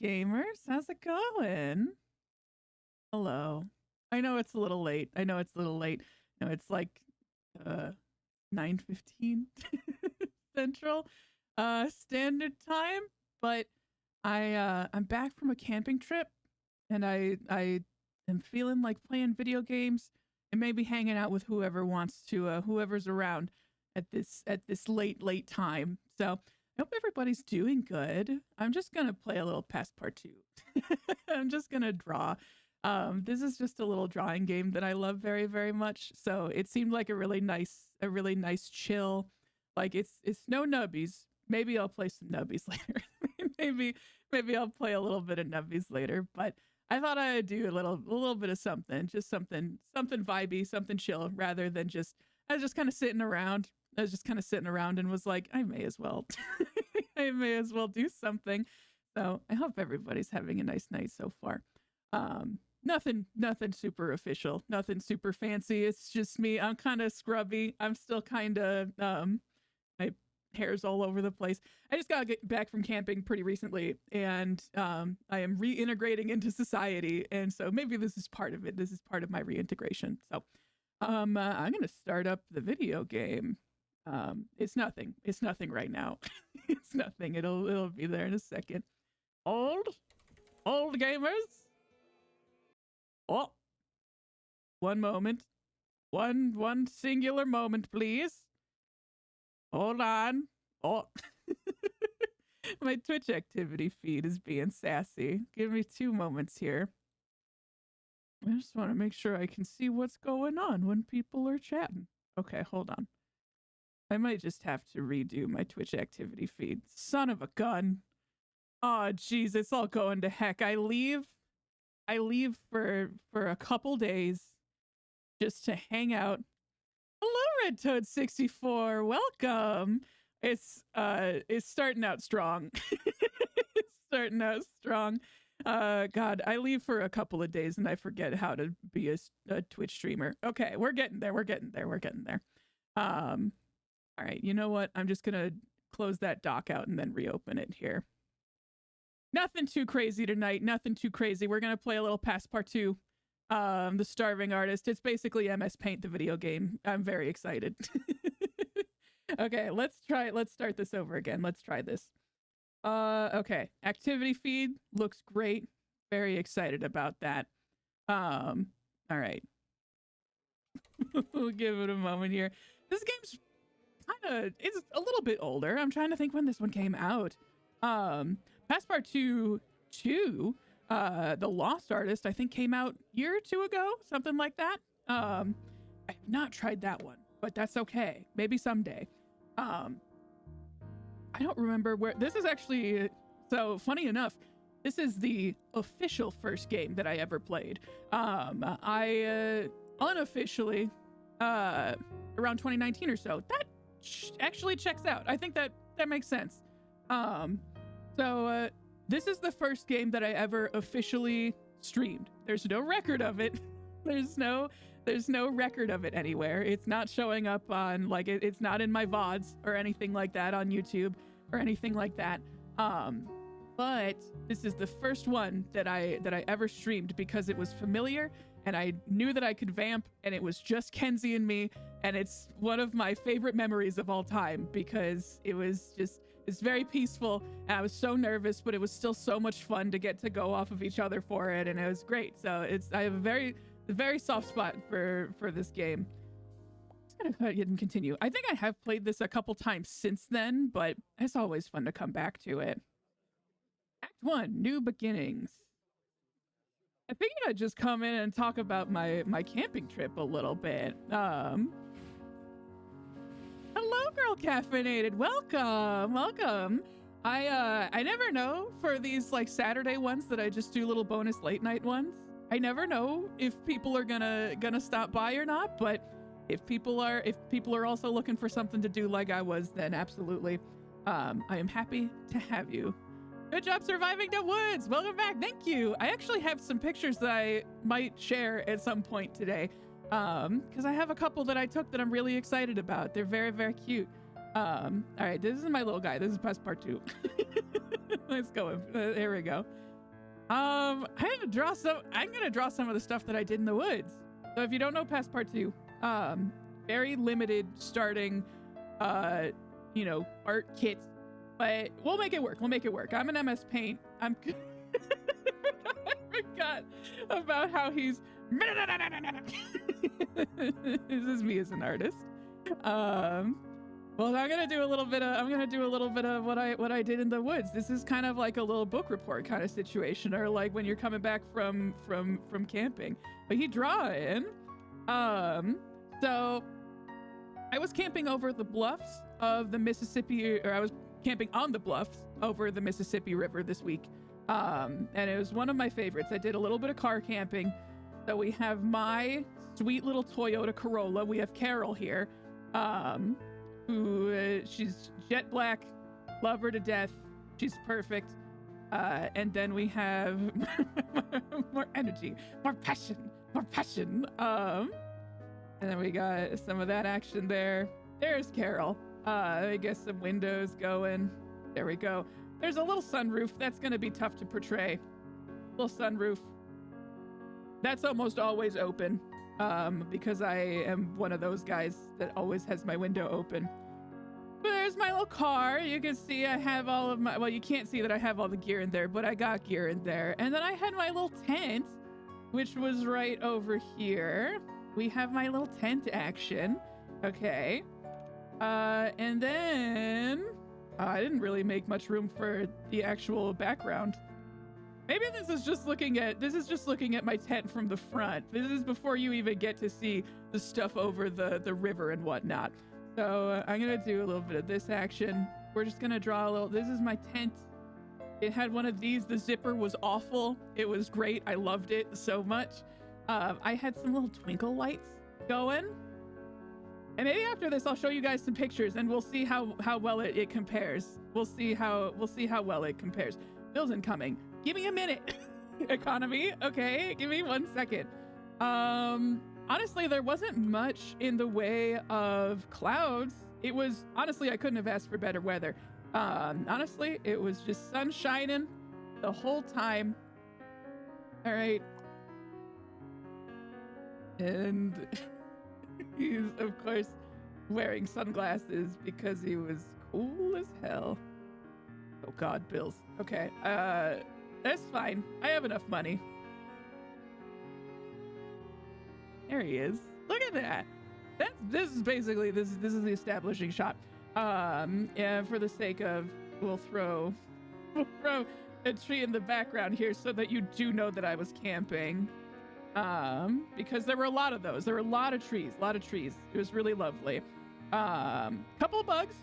gamers, how's it going? Hello. I know it's a little late. No, it's like 9:15 Central Standard Time, but I'm back from a camping trip and I am feeling like playing video games and maybe hanging out with whoever wants to whoever's around at this late time. So I hope everybody's doing good. I'm just gonna play a little Passepartout. I'm just gonna draw. This is just a little drawing game that I love very, very much. So it seemed like a really nice chill. Like it's no nubbies. Maybe I'll play some nubbies later. maybe I'll play a little bit of nubbies later. But I thought I'd do a little bit of something, just something vibey, something chill, rather than just I was just kind of sitting around. I was just kind of sitting around and was like, I may as well do something. So I hope everybody's having a nice night so far. Nothing super official, nothing super fancy. It's just me. I'm kind of scrubby. I'm still kind of my hair's all over the place. I just got back from camping pretty recently, and I am reintegrating into society, and so maybe this is part of it. This is part of my reintegration. So I'm gonna start up the video game. It's nothing right now. It's nothing. It'll be there in a second. Old gamers. Oh, one moment. One singular moment, please. Hold on. Oh, my Twitch activity feed is being sassy. Give me 2 moments here. I just want to make sure I can see what's going on when people are chatting. Okay, hold on. I might just have to redo my Twitch activity feed. Son of a gun. Oh, jeez, it's all going to heck. I leave for a couple days just to hang out. Hello, Red Toad 64. Welcome. It's starting out strong. It's starting out strong. God, I leave for a couple of days and I forget how to be a Twitch streamer. Okay, we're getting there. All right, you know what? I'm just gonna close that dock out and then reopen it here. Nothing too crazy tonight. Nothing too crazy. We're gonna play a little Passepartout, the Starving Artist. It's basically MS Paint, the video game. I'm very excited. Okay, let's start this over again. Let's try this. Okay, activity feed looks great. Very excited about that. All right. We'll give it a moment here. This game's it's a little bit older. I'm trying to think when this one came out. Passepartout 2, The Lost Artist, I think came out a year or 2 ago, something like that. I have not tried that one, but that's okay. Maybe someday. I don't remember where this is actually. So funny enough, this is the official first game that I ever played. I unofficially around 2019 or so. That actually checks out. I think that makes sense. So this is the first game that I ever officially streamed. There's no record of it. There's no record of it anywhere. It's not showing up on like it's not in my VODs or anything like that on YouTube or anything like that. But this is the first one that I ever streamed because it was familiar and I knew that I could vamp and it was just Kenzie and me, and it's one of my favorite memories of all time because it's very peaceful and I was so nervous, but it was still so much fun to get to go off of each other for it, and it was great. So I have a very soft spot for this game. I'm just gonna go ahead and continue. I think I have played this a couple times since then, but it's always fun to come back to it. Act 1, New Beginnings. I figured I'd just come in and talk about my camping trip a little bit. Hello, Girl Caffeinated. Welcome. I never know for these like Saturday ones that I just do little bonus late night ones. I never know if people are gonna stop by or not, but if people are also looking for something to do like I was, then absolutely. I am happy to have you. Good job surviving the woods. Welcome back. Thank you. I actually have some pictures that I might share at some point today. Because I have a couple that I took that I'm really excited about. They're very, very cute. All right, this is my little guy. This is PASSPARTOUT. Let's go. There we go. I'm gonna draw some of the stuff that I did in the woods. So if you don't know PASSPARTOUT, very limited starting, you know, art kits, but we'll make it work. We'll make it work. I'm an MS Paint. I forgot about how he's. This is me as an artist. Well, I'm gonna do a little bit of what I did in the woods. This is kind of like a little book report kind of situation, or like when you're coming back from camping. But he drawing. So I was camping over the bluffs of the Mississippi, or I was camping on the bluffs over the Mississippi River this week. And it was one of my favorites. I did a little bit of car camping. So we have my sweet little Toyota Corolla. We have Carol here. Who she's jet black, love her to death, she's perfect. And then we have more energy, more passion. And then we got some of that action there. There's Carol. I guess some windows going. There we go. There's a little sunroof. That's gonna be tough to portray. Little sunroof. That's almost always open. Because I am one of those guys that always has my window open. But there's my little car. You can see I have all of my, well, you can't see that I have all the gear in there, but I got gear in there. And then I had my little tent, which was right over here. We have my little tent action. Okay. And then I didn't really make much room for the actual background. Maybe this is just looking at my tent from the front. This is before you even get to see the stuff over the river and whatnot. So I'm gonna do a little bit of this action. We're just gonna draw a little. This is my tent. It had one of these. The zipper was awful. It was great. I loved it so much. I had some little twinkle lights going. And maybe after this, I'll show you guys some pictures, and we'll see how well it compares. We'll see how well it compares. Bill's incoming. Give me a minute. Economy. Okay, give me 1 second. Honestly, there wasn't much in the way of clouds. It was, honestly, I couldn't have asked for better weather. Honestly, it was just sun shining the whole time. All right. And he's, of course, wearing sunglasses because he was cool as hell. Oh God, bills. Okay, that's fine. I have enough money. There he is. Look at that. This is basically this is the establishing shot. Yeah, for the sake of, we'll throw a tree in the background here so that you do know that I was camping. Because there were a lot of those. There were a lot of trees. It was really lovely. Couple of bugs.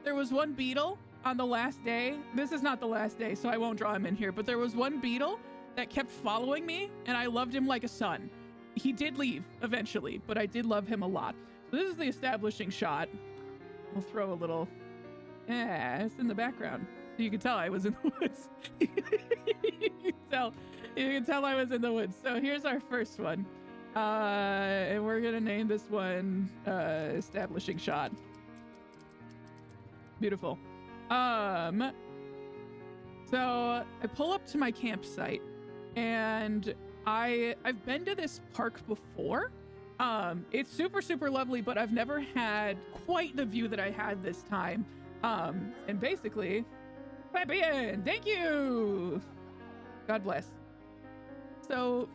There was one beetle on the last day. This is not the last day, so I won't draw him in here, but there was one beetle that kept following me, and I loved him like a son. He did leave eventually, but I did love him a lot. So this is the establishing shot. We'll throw a little, yeah, it's in the background. So you can tell I was in the woods. You can tell I was in the woods. So here's our first one. And we're gonna name this one establishing shot. Beautiful. So I pull up to my campsite, and I've been to this park before. It's super lovely, but I've never had quite the view that I had this time. And basically, thank you. God bless. So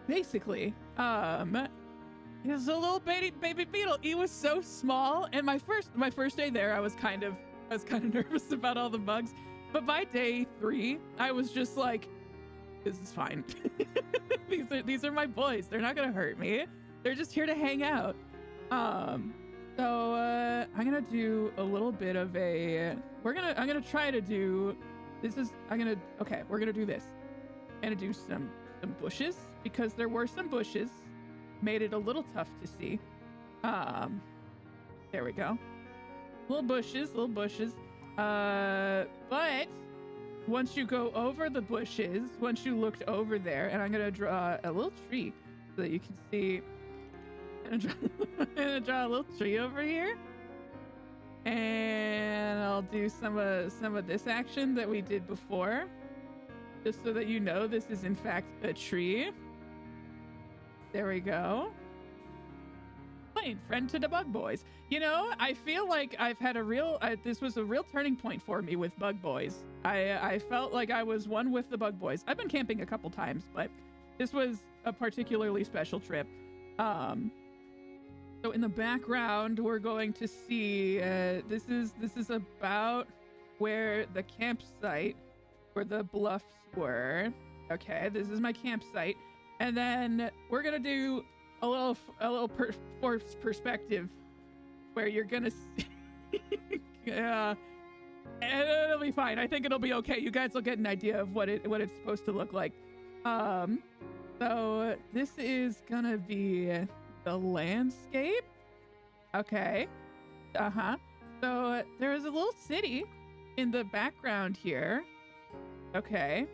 basically, there's a little baby beetle. He was so small, and my first day there, I was kind of nervous about all the bugs. But by day 3, I was just like, this is fine. These are my boys. They're not gonna hurt me. They're just here to hang out. So I'm gonna do a little bit of a. I'm gonna try to do. Okay, we're gonna do this. I'm gonna do some bushes, because there were some bushes. Made it a little tough to see. There we go. Little bushes. But once you go over the bushes, once you looked over there, and I'm gonna draw a little tree so that you can see. I'm gonna draw a little tree over here. And I'll do some of this action that we did before, just so that you know this is in fact a tree. There we go. Playing friend to the bug boys. You know, I feel like I've had a real this was a real turning point for me with bug boys. I felt like I was one with the bug boys. I've been camping a couple times, but this was a particularly special trip. So in the background, we're going to see this is about where the campsite, where the bluffs were. Okay, this is my campsite, and then we're gonna do a little forced perspective where you're gonna see. Yeah, and it'll be fine. I think it'll be okay. You guys will get an idea of what it's supposed to look like. So this is gonna be the landscape. Okay. So there's a little city in the background here. Okay.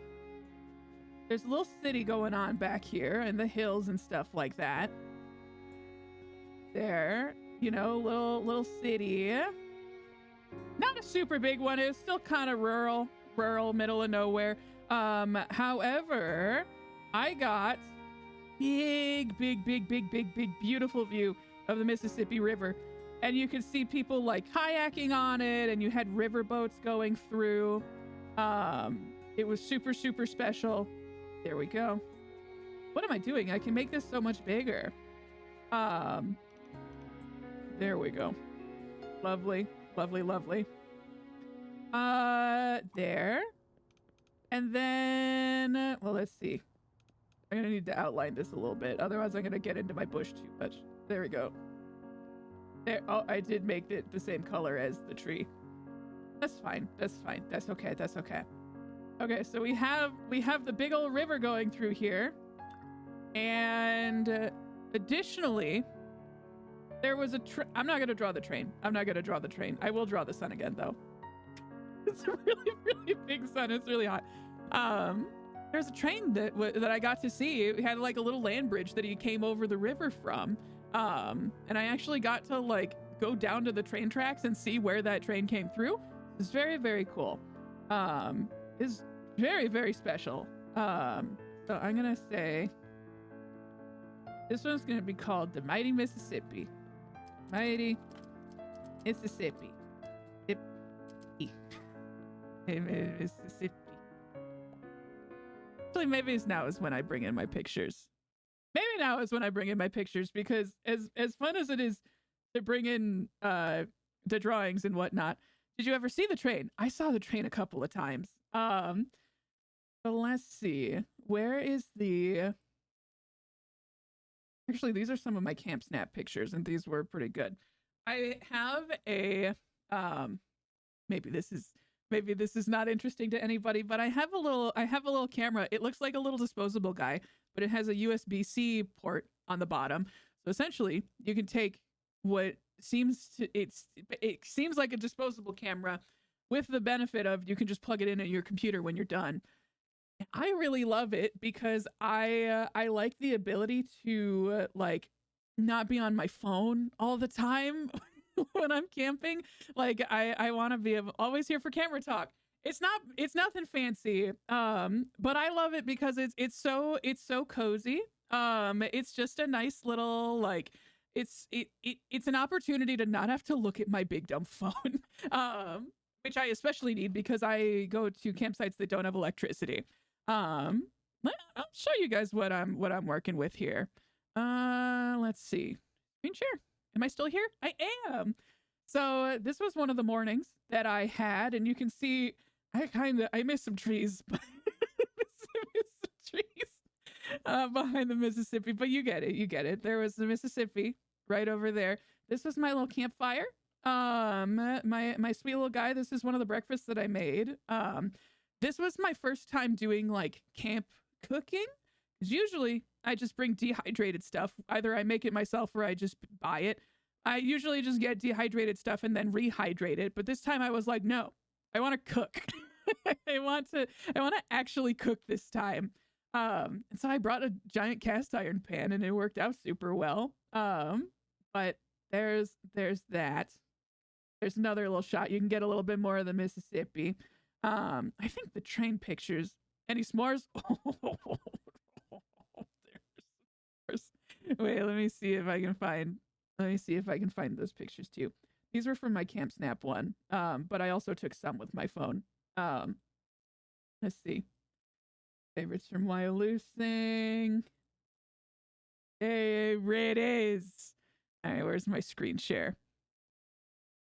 There's a little city going on back here in the hills and stuff like that. There, you know, little city. Not a super big one. It's still kind of rural, middle of nowhere. However, I got big, beautiful view of the Mississippi River. And you can see people like kayaking on it, and you had river boats going through. It was super special. There we go. What am I doing? I can make this so much bigger. There we go. Lovely. There. And then, well, let's see. I'm gonna need to outline this a little bit. Otherwise, I'm gonna get into my bush too much. There we go. There. Oh, I did make it the same color as the tree. That's fine. That's okay. Okay, so we have the big old river going through here. And additionally, there was I'm not gonna draw the train. I will draw the sun again, though. It's a really big sun. It's really hot. There's a train that I got to see. It had like a little land bridge that he came over the river from. And I actually got to like go down to the train tracks and see where that train came through. It's very cool. Is very special. So I'm gonna say this one's gonna be called the Mighty Mississippi. Mighty Mississippi. Mississippi. Actually, maybe it's now is when I bring in my pictures. Because as fun as it is to bring in the drawings and whatnot, did you ever see the train? I saw the train a couple of times. So let's see. Where is the... Actually, these are some of my Camp Snap pictures, and these were pretty good. I have a... Maybe this is not interesting to anybody, but I have a little camera. It looks like a little disposable guy, but it has a USB-C port on the bottom. So essentially, you can take what it seems like a disposable camera, with the benefit of you can just plug it in at your computer when you're done. I really love it because I like the ability to like not be on my phone all the time when I'm camping. Like I want to be always here for camera talk. It's nothing fancy, but I love it because it's so cozy. It's just a nice little like it's an opportunity to not have to look at my big dumb phone, which I especially need because I go to campsites that don't have electricity. I'll show you guys what I'm working with here. Let's see. Screen share. Am I still here? I am. So this was one of the mornings that I had, and you can see I missed some trees, but behind the Mississippi, but you get it. There was the Mississippi right over there. This was my little campfire. My sweet little guy. This is one of the breakfasts that I made. This was my first time doing like camp cooking, because usually I just bring dehydrated stuff. Either I make it myself or I just buy it. I usually just get dehydrated stuff and then rehydrate it. But this time I was like, no, I want to cook. I want to actually cook this time. And so I brought a giant cast iron pan, and it worked out super well. But there's that. There's another little shot. You can get a little bit more of the Mississippi. I think the train pictures. Any s'mores? There's wait, let me see if I can find. Let me see if I can find those pictures too. These were from my Camp Snap one, but I also took some with my phone. Let's see. Favorites from Wyalusing. There it is. All right, where's my screen share?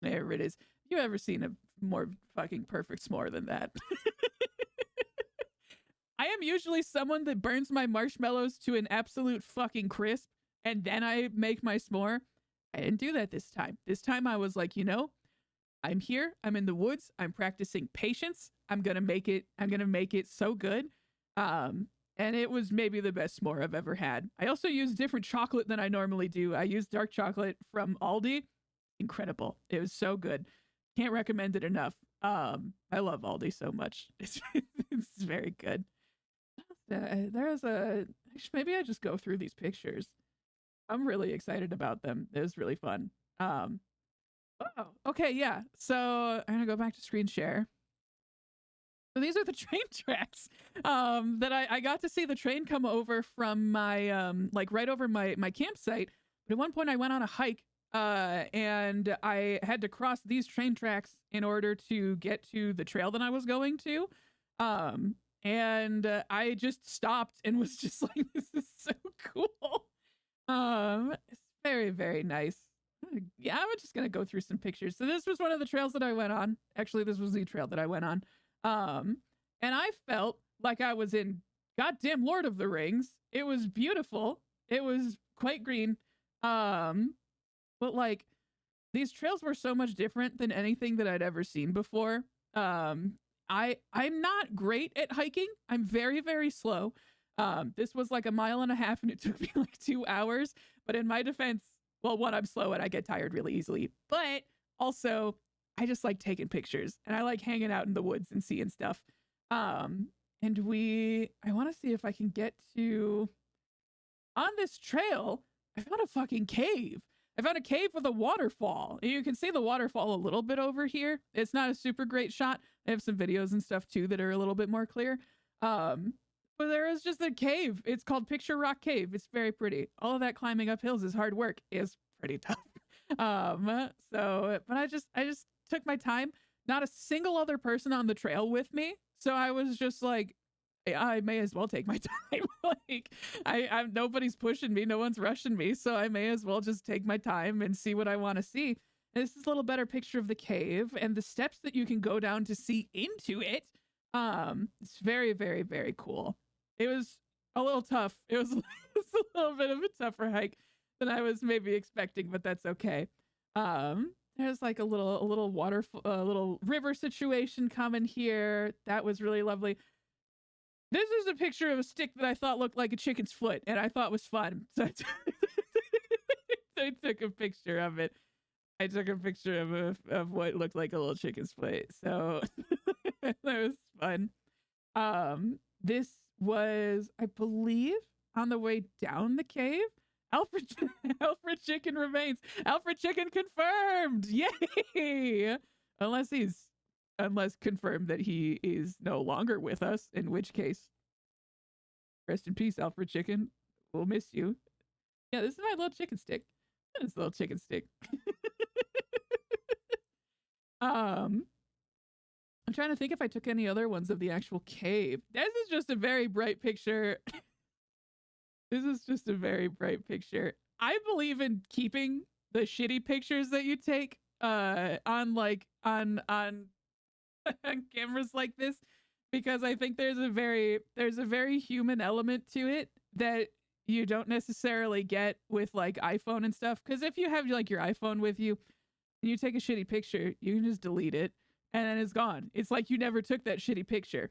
There it is. You ever seen a more fucking perfect s'more than that? I am usually someone that burns my marshmallows to an absolute fucking crisp and then I make my s'more. I didn't do that this time. This time I was like, you know, I'm here. I'm in the woods. I'm practicing patience. I'm going to make it. I'm going to make it so good. And it was maybe the best s'more I've ever had. I also used different chocolate than I normally do. I used dark chocolate from Aldi. Incredible. It was so good. Can't recommend it enough. I love Aldi so much. It's very good. There's a maybe I just go through these pictures. I'm really excited about them. It was really fun. Oh, okay, yeah. So I'm gonna go back to screen share. So these are the train tracks that I got to see the train come over from my like right over my campsite. But at one point I went on a hike and I had to cross these train tracks in order to get to the trail that I was going to. And I just stopped and was just like, this is so cool. It's very, very nice. Yeah, I'm just gonna go through some pictures. So this was one of the trails that I went on. Actually, this was the trail that I went on. And I felt like I was in goddamn Lord of the Rings. It was beautiful. It was quite green. But like these trails were so much different than anything that I'd ever seen before. I'm not great at hiking. I'm very, very slow. This was like 1.5 miles and it took me like 2 hours. But in my defense, well, one, I'm slow and I get tired really easily. But also, I just like taking pictures and I like hanging out in the woods and seeing stuff. And I want to see if I can get to, on this trail, I found a fucking cave. I found a cave with a waterfall. You can see the waterfall a little bit over here. It's not a super great shot. I have some videos and stuff too that are a little bit more clear. But there is just a cave. It's called Picture Rock Cave. It's very pretty. All of that climbing up hills is hard work. It's pretty tough. But I just took my time. Not a single other person on the trail with me. So I was just like, I may as well take my time. Like I'm nobody's pushing me. No one's rushing me. So I may as well just take my time and see what I want to see. And this is a little better picture of the cave and the steps that you can go down to see into it. It's very, very, very cool. It was a little tough. It was a little bit of a tougher hike than I was maybe expecting, but that's okay. There's like a little water, little river situation coming here. That was really lovely. This is a picture of a stick that I thought looked like a chicken's foot, and I thought was fun. So I took a picture of it. I took a picture of what looked like a little chicken's foot. So that was fun. This was, I believe, on the way down the cave. Alfred Chicken remains. Alfred Chicken confirmed. Yay! Unless confirmed that he is no longer with us, in which case, rest in peace, Alfred Chicken. We'll miss you. Yeah, this is my little chicken stick. This little chicken stick. I'm trying to think if I took any other ones of the actual cave. This is just a very bright picture. This is just a very bright picture. I believe in keeping the shitty pictures that you take on cameras like this, because I think there's a very human element to it that you don't necessarily get with like iPhone and stuff. Because if you have like your iPhone with you and you take a shitty picture, you can just delete it and then it's gone. It's like you never took that shitty picture.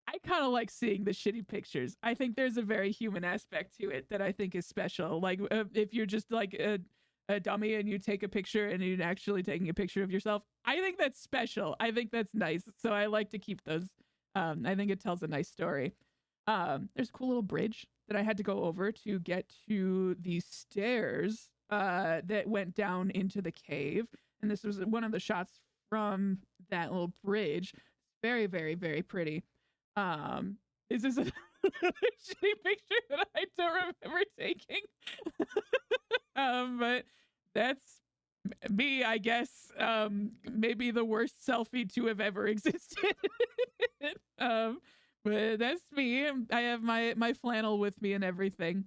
I kind of like seeing the shitty pictures. I think there's a very human aspect to it that I think is special. Like if you're just like a dummy and you take a picture and you're actually taking a picture of yourself, I think that's special. I think that's nice. So I like to keep those. I think it tells a nice story. There's a cool little bridge that I had to go over to get to the stairs that went down into the cave. and this was one of the shots from that little bridge. Very, very, very pretty. Is this another shitty picture that I don't remember taking? But that's me, I guess. Maybe the worst selfie to have ever existed. But that's me. I have my flannel with me and everything.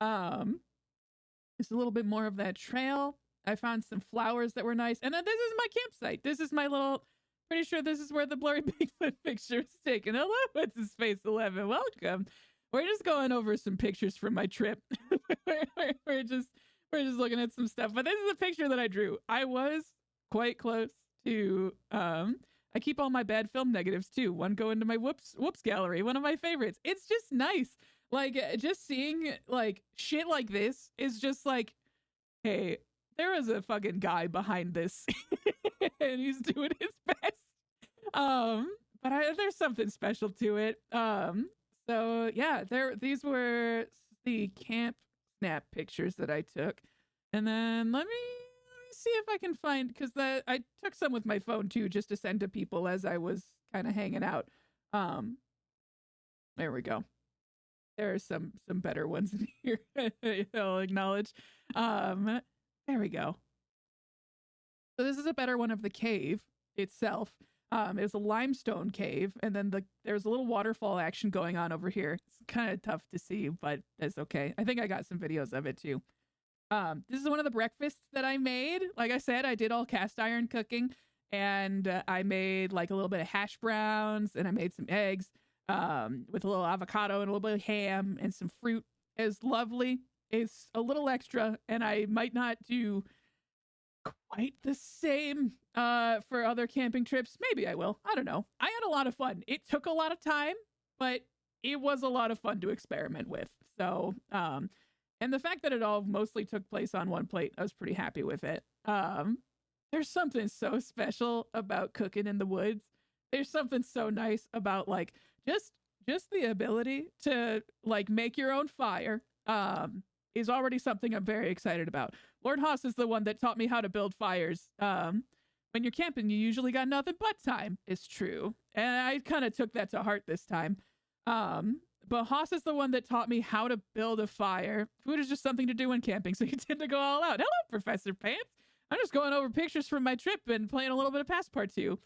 It's a little bit more of that trail. I found some flowers that were nice. And then this is my campsite. This is my little, pretty sure this is where the blurry Bigfoot picture is taken. Hello, what's his face 11? Welcome. We're just going over some pictures from my trip. we're just looking at some stuff. But this is a picture that I drew. I was quite close to I keep all my bad film negatives too. One go into my whoops gallery, one of my favorites. It's just nice. Like, just seeing like shit like this is just like, hey, there is a fucking guy behind this and he's doing his best. But there's something special to it. So yeah, these were the camp snap pictures that I took. And then let me see if I can find, because I took some with my phone too, just to send to people as I was kind of hanging out. There we go. There are some better ones in here. I'll acknowledge. There we go. So this is a better one of the cave itself. It's a limestone cave, and then there's a little waterfall action going on over here. It's kind of tough to see, but that's okay. I think I got some videos of it too. This is one of the breakfasts that I made. Like I said, I did all cast iron cooking, and I made like a little bit of hash browns, and I made some eggs with a little avocado and a little bit of ham and some fruit. It's lovely. It's a little extra, and I might not do quite the same for other camping trips. Maybe I will. I don't know. I had a lot of fun. It took a lot of time, but it was a lot of fun to experiment with. So, and the fact that it all mostly took place on one plate, I was pretty happy with it. There's something so special about cooking in the woods. There's something so nice about like just the ability to like make your own fire. Is already something I'm very excited about. Lord Haas is the one that taught me how to build fires. When you're camping, you usually got nothing but time. It's true. And I kind of took that to heart this time. But Haas is the one that taught me how to build a fire. Food is just something to do when camping, so you tend to go all out. Hello, Professor Pants. I'm just going over pictures from my trip and playing a little bit of PASSPARTOUT.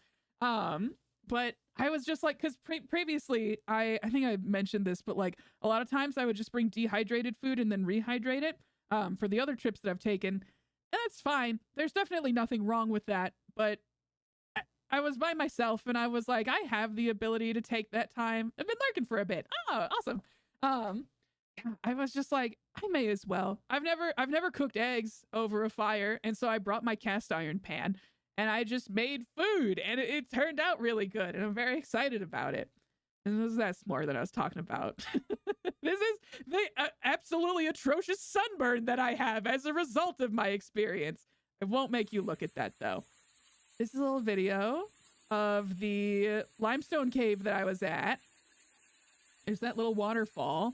But I was just like, because previously, I think I mentioned this, but like a lot of times I would just bring dehydrated food and then rehydrate it for the other trips that I've taken. And that's fine. There's definitely nothing wrong with that. But I was by myself and I was like, I have the ability to take that time. I've been lurking for a bit. Oh, awesome. I was just like, I may as well. I've never cooked eggs over a fire. And so I brought my cast iron pan. And I just made food, and it turned out really good, and I'm very excited about it. And this is that s'more that I was talking about. This is the absolutely atrocious sunburn that I have as a result of my experience. I won't make you look at that, though. This is a little video of the limestone cave that I was at. There's that little waterfall.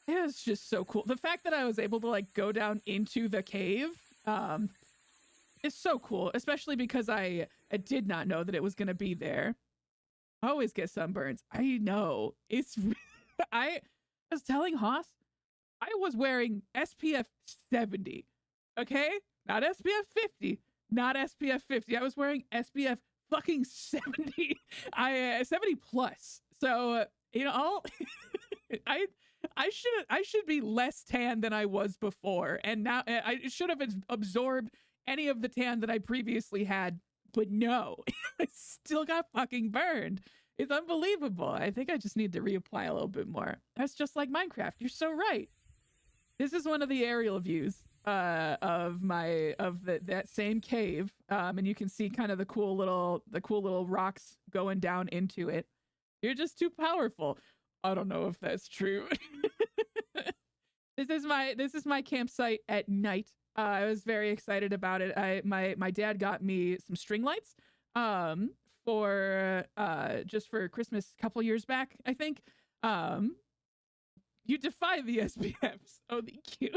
It was just so cool. The fact that I was able to, like, go down into the cave, it's so cool, especially because I did not know that it was going to be there. I always get sunburns. I know. It's... I was telling Haas, I was wearing SPF 70, okay? Not SPF 50. Not SPF 50. I was wearing SPF fucking 70. 70 plus. So, you know, I should be less tan than I was before. And now I should have absorbed any of the tan that I previously had, but no, I still got fucking burned. It's unbelievable. I think I just need to reapply a little bit more. That's just like Minecraft. You're so right. This is one of the aerial views of that same cave, and you can see kind of the cool little rocks going down into it. You're just too powerful. I don't know if that's true. This is my campsite at night. I was very excited about it. My dad got me some string lights for just for Christmas a couple years back, I think. You defy the SPFs. Oh, thank you.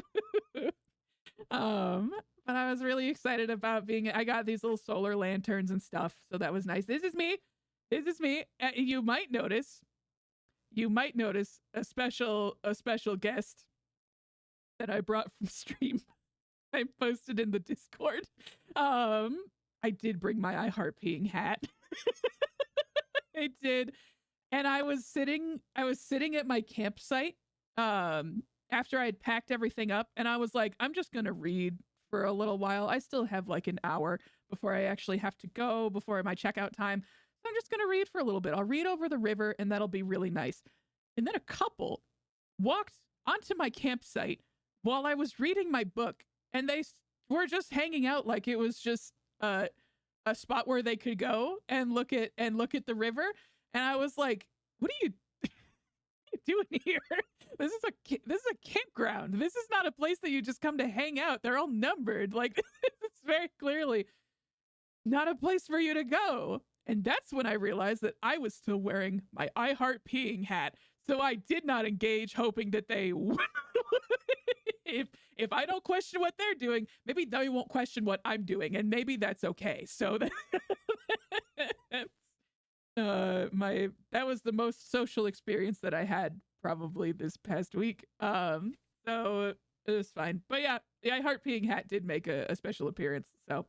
but I was really excited about being. I got these little solar lanterns and stuff, so that was nice. This is me. This is me. You might notice. You might notice a special guest that I brought from stream. I posted in the Discord. I did bring my I Heart Peeing hat. I did. And I was sitting at my campsite after I had packed everything up, and I was like, I'm just gonna read for a little while. I still have like an hour before I actually have to go, before my checkout time. So I'm just gonna read for a little bit. I'll read over the river, and that'll be really nice. And then a couple walked onto my campsite while I was reading my book, and they were just hanging out like it was just a spot where they could go and look at the river. And I was like, what are you doing here? This is a campground. This is not a place that you just come to hang out. They're all numbered. Like, it's very clearly not a place for you to go. And that's when I realized that I was still wearing my I Heart Peeing hat. So I did not engage, hoping that they if I don't question what they're doing, maybe they won't question what I'm doing, and maybe that's okay. So that was the most social experience that I had probably this past week. So it was fine. But yeah, the I Heart Peeing hat did make a special appearance. So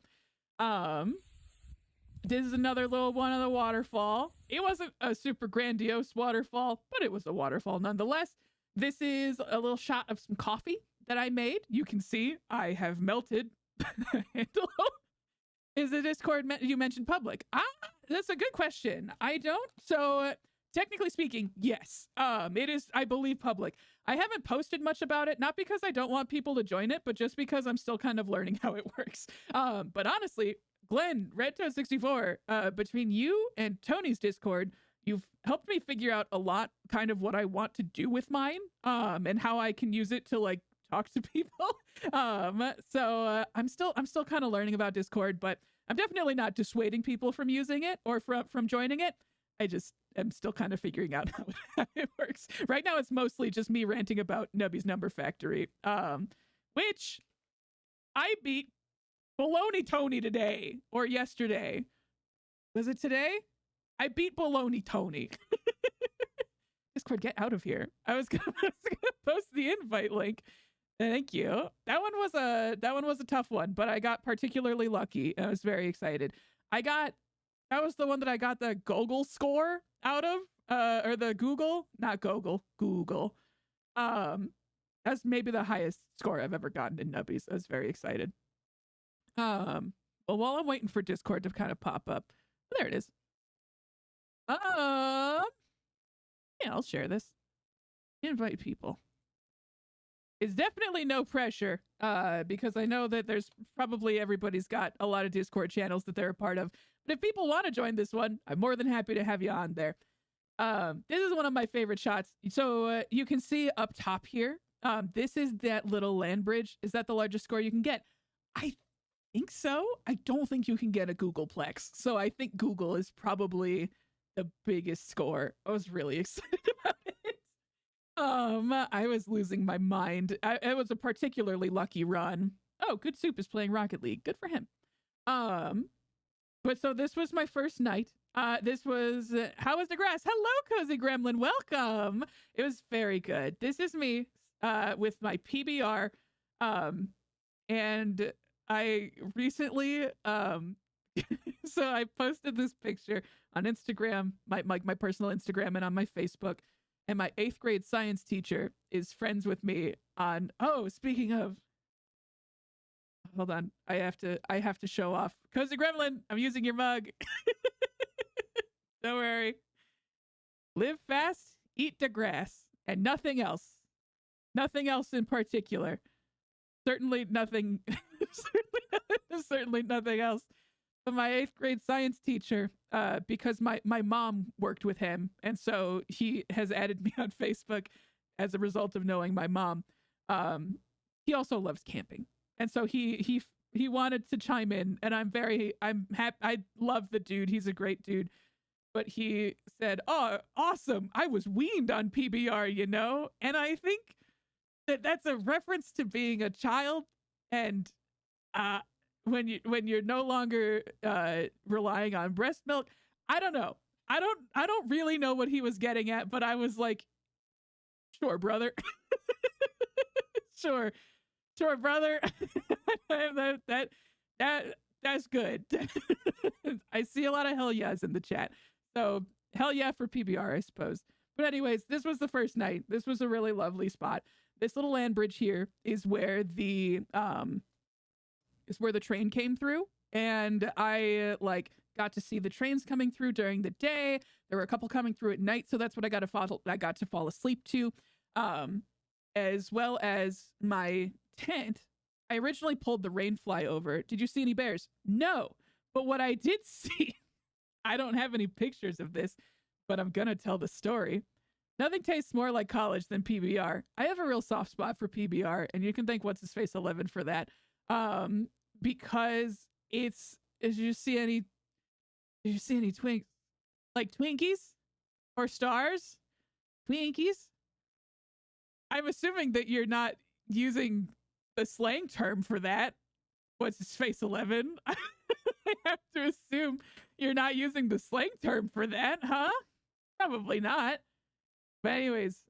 this is another little one of the waterfall. It wasn't a super grandiose waterfall, but it was a waterfall nonetheless. This is a little shot of some coffee that I made. You can see I have melted the handle. Is the Discord you mentioned public? That's a good question. I don't. So technically speaking, yes. It is, I believe, public. I haven't posted much about it, not because I don't want people to join it, but just because I'm still kind of learning how it works. But honestly, Glenn, RedToad64, between you and Tony's Discord, you've helped me figure out a lot kind of what I want to do with mine, and how I can use it to like talk to people. So I'm still kind of learning about Discord, but I'm definitely not dissuading people from using it or from joining it. I just am still kind of figuring out how it works. Right now, it's mostly just me ranting about Nubby's Number Factory, which I beat Baloney Tony today or yesterday. Was it today? I beat Baloney Tony. Discord, get out of here. I was gonna post the invite link. Thank you. That one was a tough one, but I got particularly lucky. I was very excited. That was the one that I got the Google score out of, or the Google, not Google. That's maybe the highest score I've ever gotten in Nubbies. I was very excited. Well, while I'm waiting for Discord to kind of pop up, there it is. Yeah, I'll share this. Invite people. It's definitely no pressure, because I know that there's probably everybody's got a lot of Discord channels that they're a part of. But if people want to join this one, I'm more than happy to have you on there. This is one of my favorite shots. So you can see up top here, this is that little land bridge. Is that the largest score you can get? I think so. I don't think you can get a Googleplex. So I think Google is probably the biggest score. I was really excited about it. I was losing my mind. It was a particularly lucky run. Oh, Good Soup is playing Rocket League. Good for him. But so this was my first night. This was, how was the grass? Hello, Cozy Gremlin. Welcome. It was very good. This is me, with my PBR. And I recently, so I posted this picture on Instagram, my personal Instagram, and on my Facebook. And my 8th grade science teacher is friends with me on, oh, speaking of, hold on, I have to show off. Cozy Gremlin, I'm using your mug. Don't worry. Live fast, eat the grass, and nothing else. Nothing else in particular. Certainly nothing, certainly nothing else. But my 8th grade science teacher, because my mom worked with him, and so he has added me on Facebook as a result of knowing my mom. He also loves camping, and so he wanted to chime in, and I'm happy. I love the dude. He's a great dude. But he said, "Oh, awesome! I was weaned on PBR, you know," and I think that's a reference to being a child, and uh, when you're no longer relying on breast milk. I don't know. I don't really know what he was getting at, but I was like, sure, brother. Sure, sure, brother. That's good. I see a lot of hell yes in the chat. So hell yeah for PBR, I suppose. But anyways, this was the first night. This was a really lovely spot. This little land bridge here is where the train came through, and I like got to see the trains coming through during the day. There were a couple coming through at night, so that's what I got to fall asleep to. As well as my tent. I originally pulled the rain fly over. Did you see any bears? No. But what I did see, I don't have any pictures of this, but I'm gonna tell the story. Nothing tastes more like college than PBR. I have a real soft spot for PBR, and you can thank What's His Face 11 for that. Because did you see any Twinkies or stars? Twinkies? I'm assuming that you're not using the slang term for that. What's His Face 11? I have to assume you're not using the slang term for that, huh? Probably not. But anyways,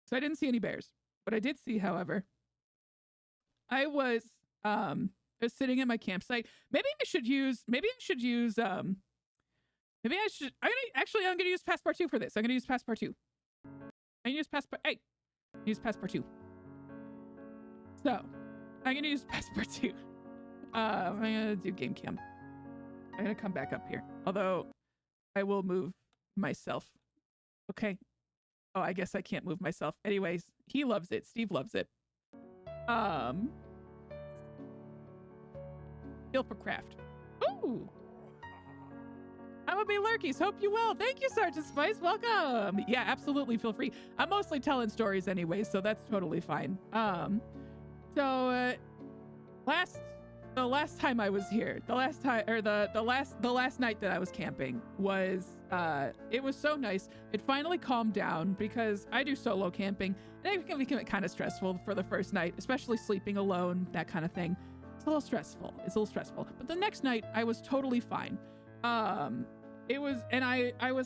so I didn't see any bears. What I did see, however, I was sitting at my campsite. I'm gonna use PASSPARTOUT for this. I'm gonna use PASSPARTOUT. Use PASSPARTOUT. So I'm gonna use PASSPARTOUT. I'm gonna do game cam. I'm gonna come back up here. Although I will move myself. Okay. Oh, I guess I can't move myself. Anyways, he loves it. Steve loves it. Heal for craft. Ooh. I'm gonna be lurkies. Hope you will. Thank you, Sergeant Spice. Welcome. Yeah, absolutely. Feel free. I'm mostly telling stories anyway, so that's totally fine. The last time I was here, the last night that I was camping was, it was so nice. It finally calmed down because I do solo camping, and it can be kind of stressful for the first night, especially sleeping alone, that kind of thing. It's a little stressful. But the next night, I was totally fine. I was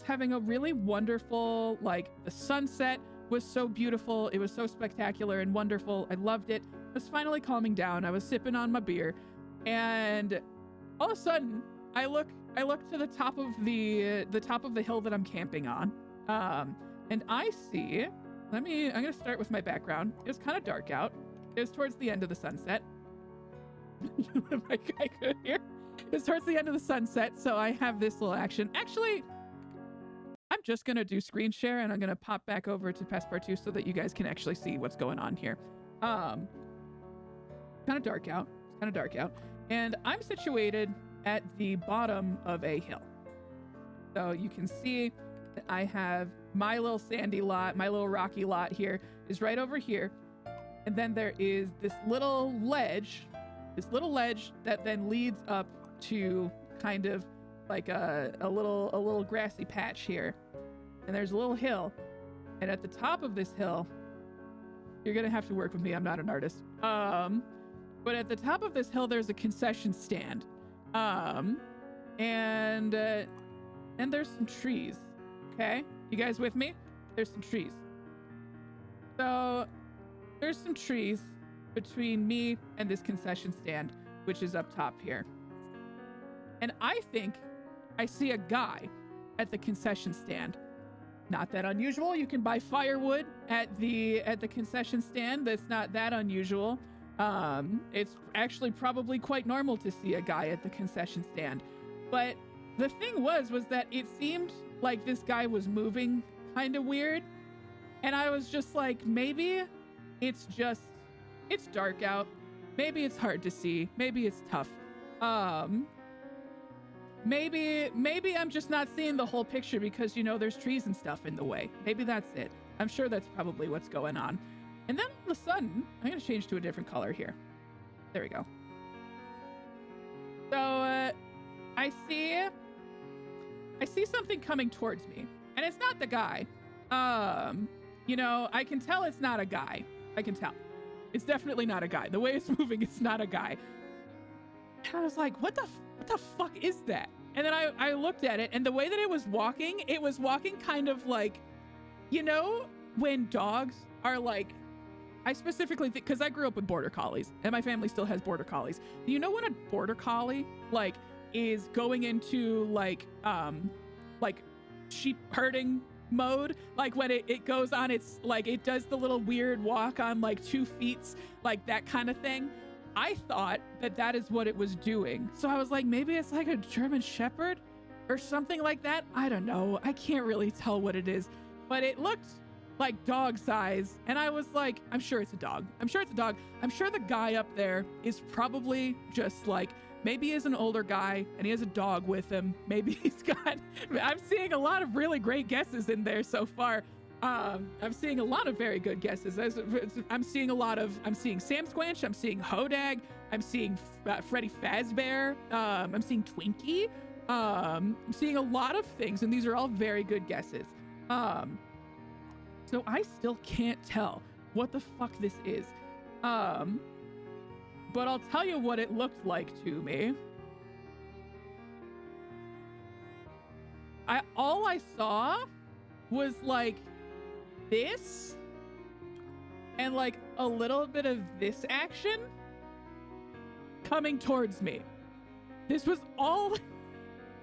having a really wonderful, like, the sunset was so beautiful. It was so spectacular and wonderful. I loved it. It was finally calming down. I was sipping on my beer, and all of a sudden I look to the top of the hill that I'm camping on. And I see, I'm gonna start with my background. It was kind of dark out. It was towards the end of the sunset. My guy could hear. It's towards the end of the sunset, so I have this little action. Actually, I'm just gonna do screen share, and I'm gonna pop back over to PASSPARTOUT so that you guys can actually see what's going on here. Kind of dark out. And I'm situated at the bottom of a hill. So you can see that I have my little sandy lot, my little rocky lot here is right over here. And then there is this little ledge that then leads up to kind of like a little grassy patch here. And there's a little hill. And at the top of this hill, you're gonna have to work with me, I'm not an artist. But at the top of this hill, there's a concession stand. And there's some trees. Okay? You guys with me? There's some trees. So there's some trees between me and this concession stand, which is up top here. And I think I see a guy at the concession stand. Not that unusual. You can buy firewood at the concession stand. That's not that unusual. It's actually probably quite normal to see a guy at the concession stand. But the thing was that it seemed like this guy was moving kind of weird. And I was just like, maybe it's dark out. Maybe it's hard to see. Maybe it's tough. Maybe I'm just not seeing the whole picture because, you know, there's trees and stuff in the way. Maybe that's it. I'm sure that's probably what's going on. And then all of a sudden, I'm going to change to a different color here. There we go. So, I see something coming towards me, and it's not the guy. You know, I can tell it's not a guy. I can tell. It's definitely not a guy. The way it's moving, it's not a guy. And I was like, what the fuck is that? And then I looked at it, and the way that it was walking kind of like, you know, when dogs are like, I specifically think, because I grew up with border collies, and my family still has border collies. You know when a border collie like is going into like sheep herding mode, like when it goes on, it's like it does the little weird walk on like 2 feet, like that kind of thing. I thought that is what it was doing. So I was like, maybe it's like a German Shepherd or something like that. I don't know. I can't really tell what it is, but it looked like dog size. And I was like, I'm sure it's a dog. I'm sure it's a dog. I'm sure the guy up there is probably just like, maybe he's an older guy and he has a dog with him. Maybe he's got, I'm seeing a lot of really great guesses in there so far. I'm seeing a lot of very good guesses. I'm seeing Sam Squanch, I'm seeing Hodag, I'm seeing Freddy Fazbear, I'm seeing Twinkie, I'm seeing a lot of things, and these are all very good guesses. So I still can't tell what the fuck this is. But I'll tell you what it looked like to me. All I saw was like this and like a little bit of this action coming towards me. This was all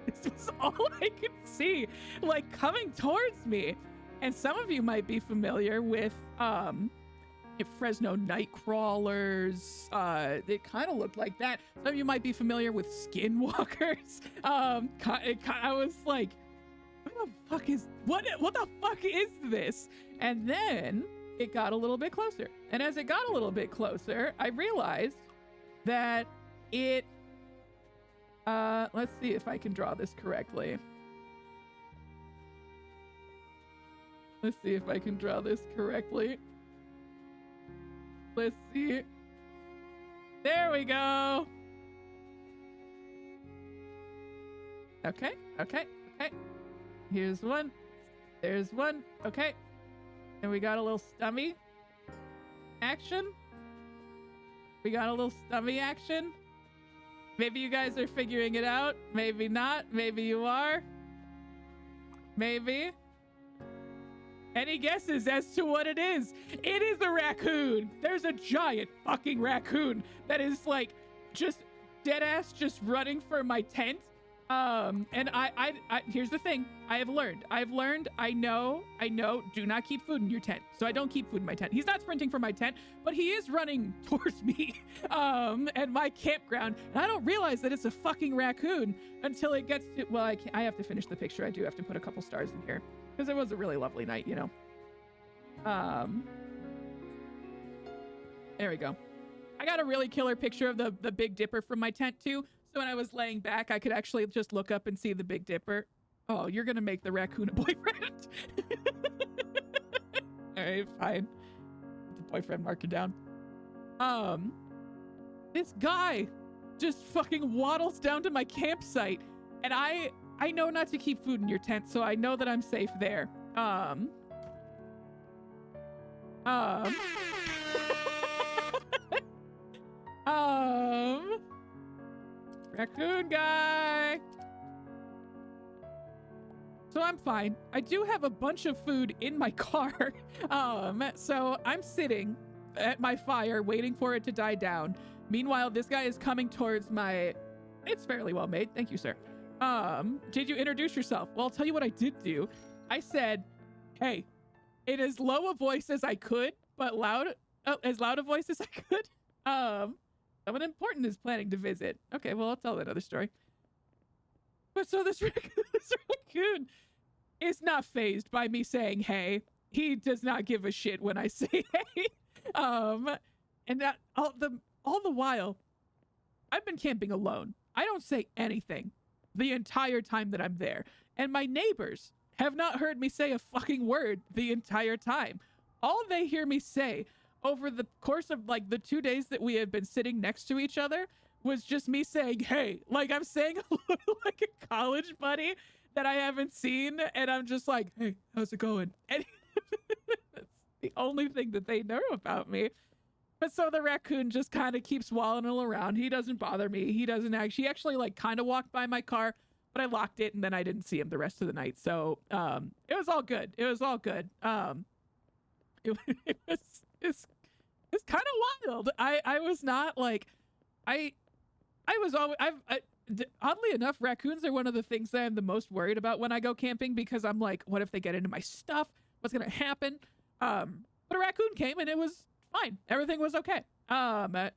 I could see, like coming towards me. And some of you might be familiar with Fresno Nightcrawlers. It kind of looked like that. Some of you might be familiar with Skinwalkers. I was like, what the fuck is this? And then it got a little bit closer. And as it got a little bit closer, I realized that it, let's see if I can draw this correctly. Let's see. There we go. Okay. Here's one. There's one. Okay. And we got a little stummy action. Maybe you guys are figuring it out. Maybe not. Maybe you are. Maybe. Any guesses as to what it is? It is a raccoon. There's a giant fucking raccoon that is like just dead ass just running for my tent. And I here's the thing. I've learned, I know, do not keep food in your tent. So I don't keep food in my tent. He's not sprinting for my tent, but he is running towards me, at my campground. And I don't realize that it's a fucking raccoon until it gets to, well, I have to finish the picture. I do have to put a couple stars in here because it was a really lovely night, you know? There we go. I got a really killer picture of the Big Dipper from my tent too. So when I was laying back, I could actually just look up and see the Big Dipper. Oh, you're gonna make the raccoon a boyfriend. All right, fine. Put the boyfriend marker down. This guy just fucking waddles down to my campsite, and I know not to keep food in your tent, so I know that I'm safe there. Raccoon guy. So I'm fine. I do have a bunch of food in my car. So I'm sitting at my fire waiting for it to die down. Meanwhile, this guy is coming towards my... It's fairly well made. Thank you, sir. Did you introduce yourself? Well, I'll tell you what I did do. I said, hey, in as low a voice as I could, but as loud a voice as I could. Someone important is planning to visit. Okay, well, I'll tell that other story. But so this raccoon is not fazed by me saying, hey. He does not give a shit when I say, hey. And that all the while, I've been camping alone. I don't say anything the entire time that I'm there. And my neighbors have not heard me say a fucking word the entire time. All they hear me say over the course of like the 2 days that we have been sitting next to each other was just me saying, hey, like I'm saying like a college buddy that I haven't seen. And I'm just like, hey, how's it going? And that's the only thing that they know about me. But so the raccoon just kind of keeps waddling around. He doesn't bother me. He doesn't actually, he actually like kind of walked by my car, but I locked it and then I didn't see him the rest of the night. So it was all good. It was all good. It was it's kind of wild. I was not like I was always oddly enough, raccoons are one of the things that I'm the most worried about when I go camping, because I'm like, what if they get into my stuff? What's gonna happen? But a raccoon came and it was fine. Everything was okay.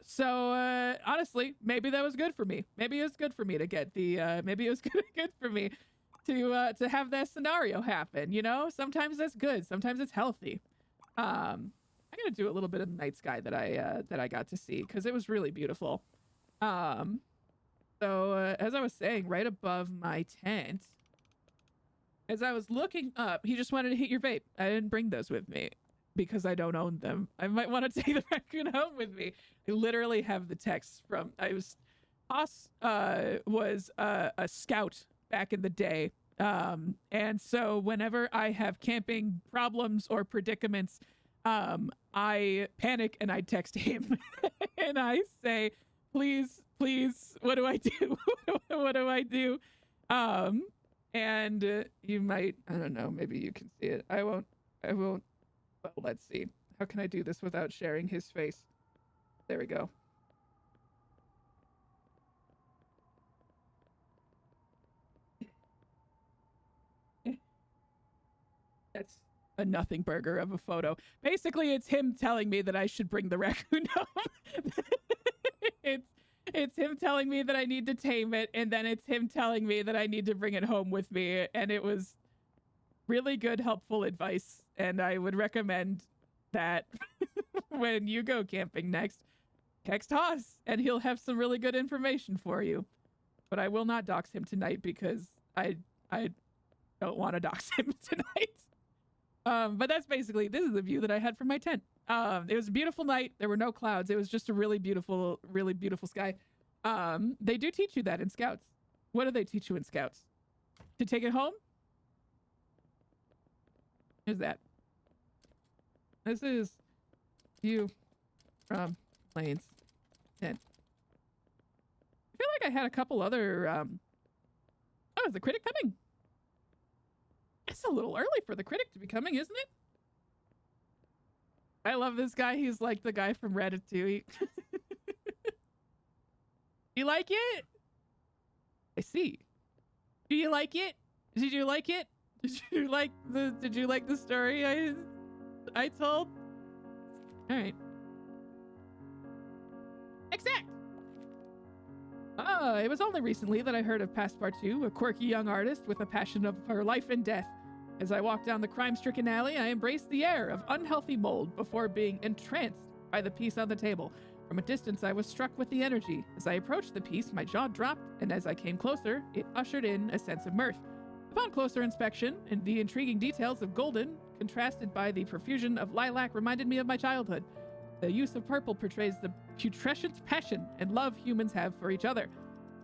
So honestly, maybe that was good for me. Maybe it was good for me to get the maybe it was good for me to have that scenario happen, you know? Sometimes that's good. Sometimes it's healthy. I'm gonna do a little bit of the night sky that I got to see, because it was really beautiful. So as I was saying, right above my tent, as I was looking up, he just wanted to hit your vape. I didn't bring those with me because I don't own them. I might want to take the raccoon home with me. I literally have the text from, Haas was a scout back in the day. And so whenever I have camping problems or predicaments, I panic and I text him and I say, please, what do I do? What do I do? And you might, I don't know, maybe you can see it. I won't, well, let's see. How can I do this without sharing his face? There we go. That's a nothing burger of a photo. Basically, it's him telling me that I should bring the raccoon home. It's him telling me that I need to tame it, and then it's him telling me that I need to bring it home with me. And it was really good, helpful advice. And I would recommend that when you go camping next, text Haas, and he'll have some really good information for you. But I will not dox him tonight because I don't want to dox him tonight. But that's basically, this is the view that I had from my tent. It was a beautiful night. There were no clouds. It was just a really beautiful sky. They do teach you that in Scouts. What do they teach you in Scouts? To take it home? Here's that. This is view from Lane's tent. I feel like I had a couple other, oh, is the critic coming? It's a little early for the critic to be coming, isn't it? I love this guy. He's like the guy from Ratatouille. You like it? I see. Do you like it? Did you like it? Did you like the story I told? All right. Exact. It was only recently that I heard of PASSPARTOUT, a quirky young artist with a passion for life and death. As I walked down the crime-stricken alley, I embraced the air of unhealthy mold before being entranced by the piece on the table. From a distance, I was struck with the energy. As I approached the piece, my jaw dropped, and as I came closer, it ushered in a sense of mirth. Upon closer inspection, and the intriguing details of golden, contrasted by the profusion of lilac, reminded me of my childhood. The use of purple portrays the putrescent passion and love humans have for each other.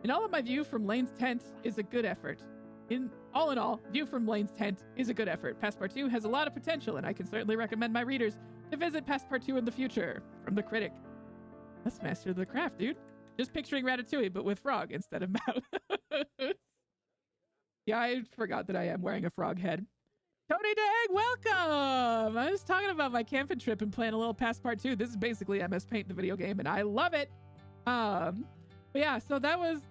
In all of my view from Lane's tent is a good effort. In all, view from Lane's tent is a good effort. PASSPARTOUT has a lot of potential, and I can certainly recommend my readers to visit PASSPARTOUT in the future. From the critic. Let's master the craft, dude. Just picturing Ratatouille, but with frog instead of mouth. Yeah, I forgot that I am wearing a frog head. Tony Dag, welcome! I was talking about my camping trip and playing a little PASSPARTOUT. This is basically MS Paint, the video game, and I love it. But yeah, so that was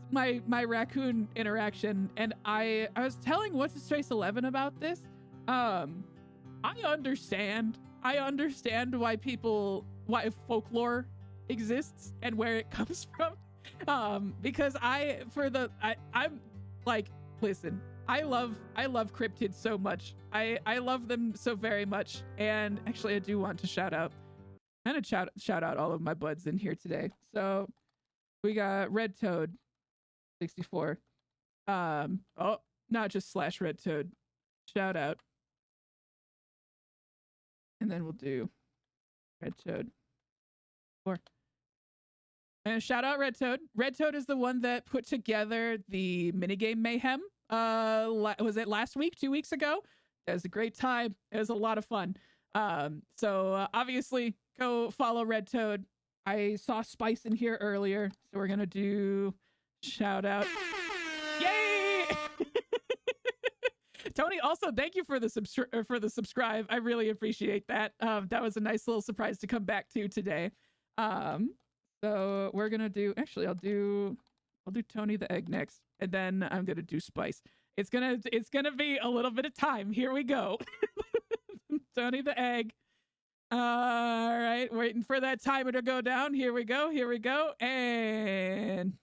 my raccoon interaction, and I was telling What's His Face 11 about this. I understand why folklore exists and where it comes from. Because I'm like, listen, I love cryptids so much. I love them so very much. And actually I do want to shout out all of my buds in here today. So we got Red Toad 64. Oh, not just / Red Toad. Shout out. And then we'll do Red Toad 4. And shout out Red Toad. Red Toad is the one that put together the minigame Mayhem. Was it last week, 2 weeks ago? It was a great time. It was a lot of fun. So obviously go follow Red Toad. I saw Spice in here earlier, so we're gonna do shout out. Yay! Tony, also thank you for the subscribe. I really appreciate that. That was a nice little surprise to come back to today. So we're gonna do. Actually, I'll do Tony the Egg next, and then I'm gonna do Spice. It's gonna be a little bit of time. Here we go. Tony the Egg. All right, waiting for that timer to go down. Here we go. And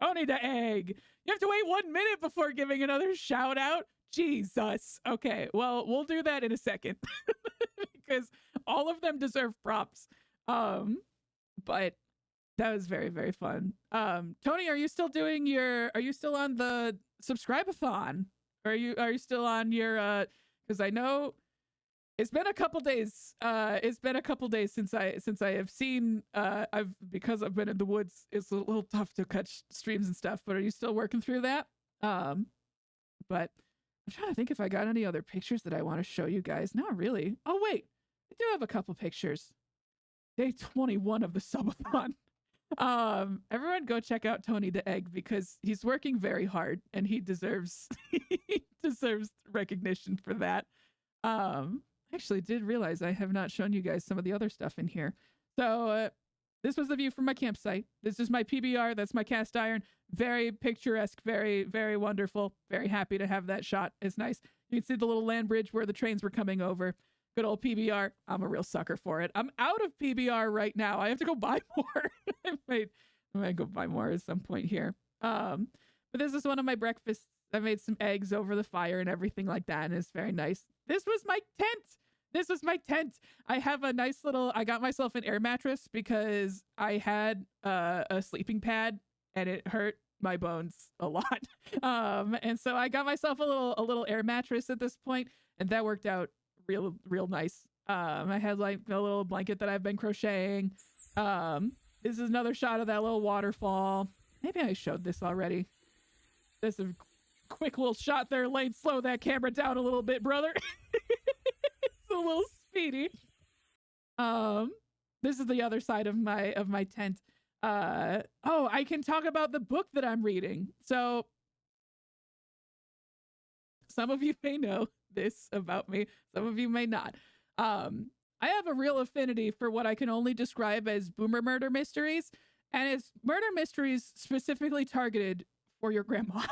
Tony the Egg. You have to wait 1 minute before giving another shout out. Jesus. Okay, well, we'll do that in a second because all of them deserve props. But that was very, very fun. Tony, are you still on the subscribe-a-thon? Are you still on your because I know it's been a couple days. It's been a couple days since I have seen because I've been in the woods, it's a little tough to catch streams and stuff, but are you still working through that? But I'm trying to think if I got any other pictures that I want to show you guys. Not really. Oh wait, I do have a couple pictures. Day 21 of the subathon. Everyone go check out Tony the Egg because he's working very hard and he deserves recognition for that. Actually did realize I have not shown you guys some of the other stuff in here. So this was the view from my campsite. This is my PBR. That's my cast iron. Very picturesque, very, very wonderful. Very happy to have that shot. It's nice. You can see the little land bridge where the trains were coming over. Good old PBR. I'm a real sucker for it. I'm out of PBR right now. I have to go buy more. I might go buy more at some point here. But this is one of my breakfasts. I made some eggs over the fire and everything like that, and it's very nice. This was my tent. I have a nice little, I got myself an air mattress because I had a sleeping pad and it hurt my bones a lot. And so I got myself a little air mattress at this point, and that worked out real nice. I had like a little blanket that I've been crocheting. This is another shot of that little waterfall. Maybe I showed this already. This is a quick little shot there. Lane, slow that camera down a little bit, brother. It's a little speedy. This is the other side of my tent. Oh, I can talk about the book that I'm reading. So some of you may know this about me, some of you may not. I have a real affinity for what I can only describe as boomer murder mysteries, and it's murder mysteries specifically targeted for your grandma.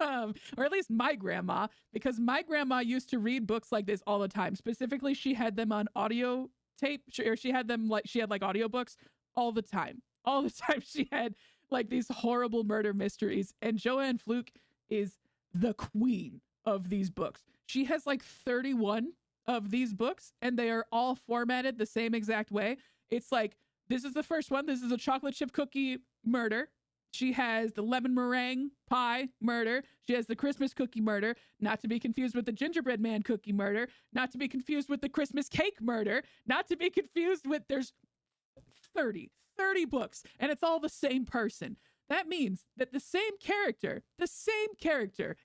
Or at least my grandma, because my grandma used to read books like this all the time. Specifically, she had them on audio tape, or she had like audiobooks all the time. All the time she had like these horrible murder mysteries, and Joanne Fluke is the queen of these books. She has like 31 of these books, and they are all formatted the same exact way. It's like, this is the first one. This is a chocolate chip cookie murder. She has the lemon meringue pie murder. She has the Christmas cookie murder, not to be confused with the gingerbread man cookie murder, not to be confused with the Christmas cake murder, not to be confused with, there's 30 books, and it's all the same person. That means that the same character,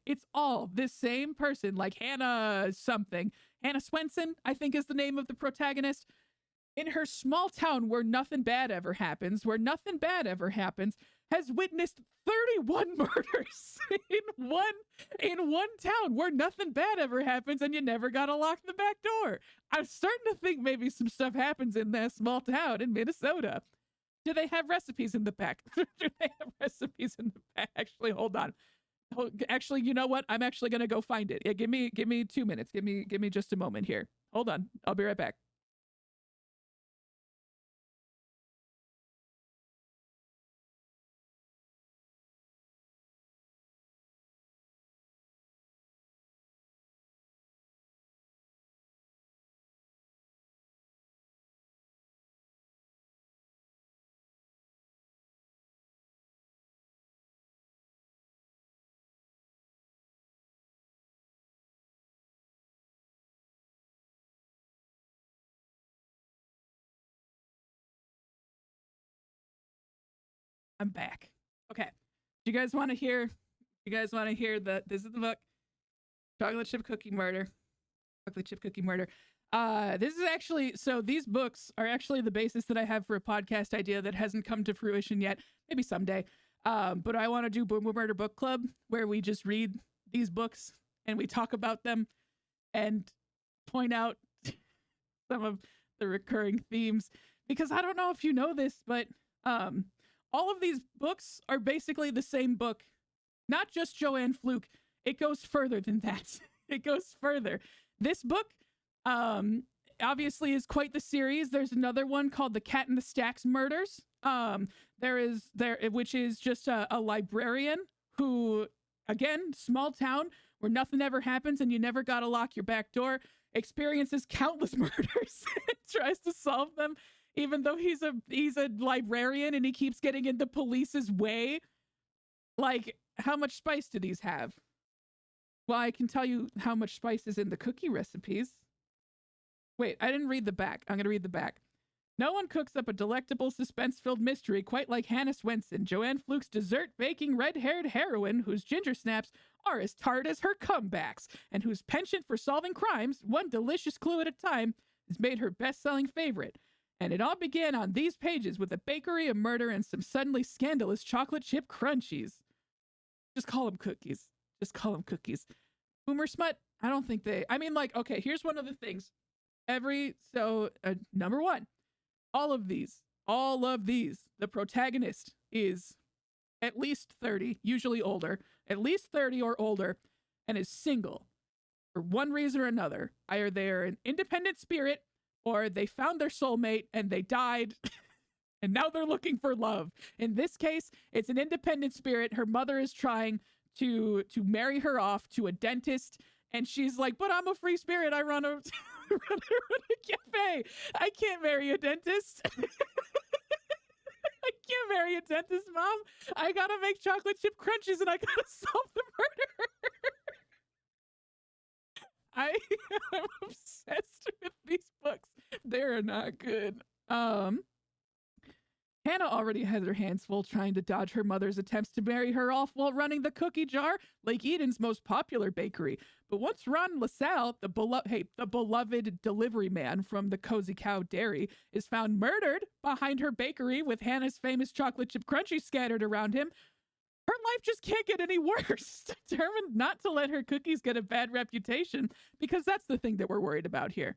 it's all this same person, like Hannah something. Hannah Swenson, I think, is the name of the protagonist. In her small town where nothing bad ever happens, has witnessed 31 murders in one town where nothing bad ever happens, and you never gotta lock the back door. I'm starting to think maybe some stuff happens in that small town in Minnesota. Do they have recipes in the back? Actually, hold on. Actually, you know what? I'm actually gonna go find it. Yeah, give me 2 minutes. Give me just a moment here. Hold on. I'll be right back. I'm back. Okay. Do you guys want to hear? This is the book, Chocolate Chip Cookie Murder. This is actually, so these books are actually the basis that I have for a podcast idea that hasn't come to fruition yet. Maybe someday. But I want to do Boomer Murder Book Club, where we just read these books and we talk about them and point out some of the recurring themes. Because I don't know if you know this, but all of these books are basically the same book. Not just Joanne Fluke. It goes further than that. It goes further. This book, obviously is quite the series. There's another one called The Cat in the Stacks Murders. Which is just a librarian who, again, small town where nothing ever happens and you never gotta lock your back door, experiences countless murders and tries to solve them, even though he's a librarian and he keeps getting in the police's way. Like, how much spice do these have? Well, I can tell you how much spice is in the cookie recipes. Wait, I didn't read the back. I'm gonna read the back. No one cooks up a delectable, suspense-filled mystery quite like Hannah Swenson, Joanne Fluke's dessert-baking red-haired heroine whose ginger snaps are as tart as her comebacks, and whose penchant for solving crimes, one delicious clue at a time, has made her best-selling favorite. And it all began on these pages with a bakery, a murder, and some suddenly scandalous chocolate chip crunchies. Just call them cookies. Just call them cookies. Boomer smut? I don't think they... I mean, like, okay, here's one of the things. Number one. All of these, the protagonist is at least 30, usually older, at least 30 or older, and is single for one reason or another. Either they're an independent spirit or they found their soulmate and they died and now they're looking for love. In this case, it's an independent spirit. Her mother is trying to marry her off to a dentist, and she's like, but I'm a free spirit. I run a... run a cafe. I can't marry a dentist. I can't marry a dentist, Mom. I gotta make chocolate chip crunchies and I gotta solve the murder. I am obsessed with these books. They're not good. Hannah already has her hands full trying to dodge her mother's attempts to marry her off while running the cookie jar, Lake Eden's most popular bakery. But once Ron LaSalle, the beloved delivery man from the Cozy Cow Dairy, is found murdered behind her bakery with Hannah's famous chocolate chip crunchies scattered around him, her life just can't get any worse. Determined not to let her cookies get a bad reputation, because that's the thing that we're worried about here.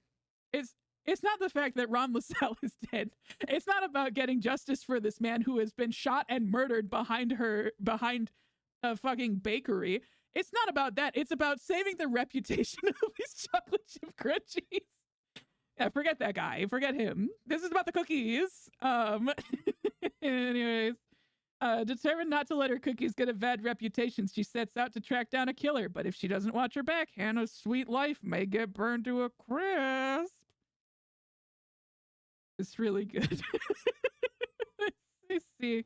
It's not the fact that Ron LaSalle is dead. It's not about getting justice for this man who has been shot and murdered behind a fucking bakery. It's not about that. It's about saving the reputation of these chocolate chip crunchies. Yeah, forget that guy. Forget him. This is about the cookies. Anyways, determined not to let her cookies get a bad reputation, she sets out to track down a killer. But if she doesn't watch her back, Hannah's sweet life may get burned to a crisp. It's really good. Let me see.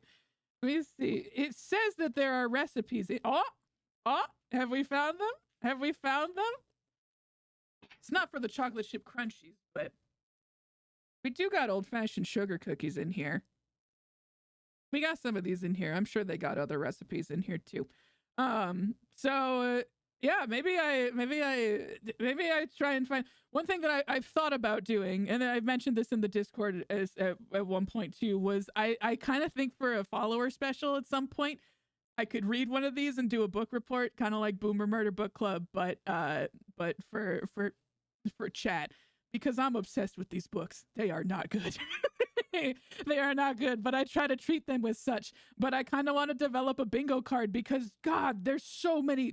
It says that there are recipes. Have we found them? Have we found them? It's not for the chocolate chip crunchies, but we do got old-fashioned sugar cookies in here. We got some of these in here. I'm sure they got other recipes in here too. Yeah, maybe I try and find one thing that I've thought about doing, and I've mentioned this in the Discord at one point too, was I kind of think for a follower special at some point, I could read one of these and do a book report, kind of like Boomer Murder Book Club, but for chat, because I'm obsessed with these books. They are not good. They are not good, but I try to treat them with such. But I kind of want to develop a bingo card because, God, there's so many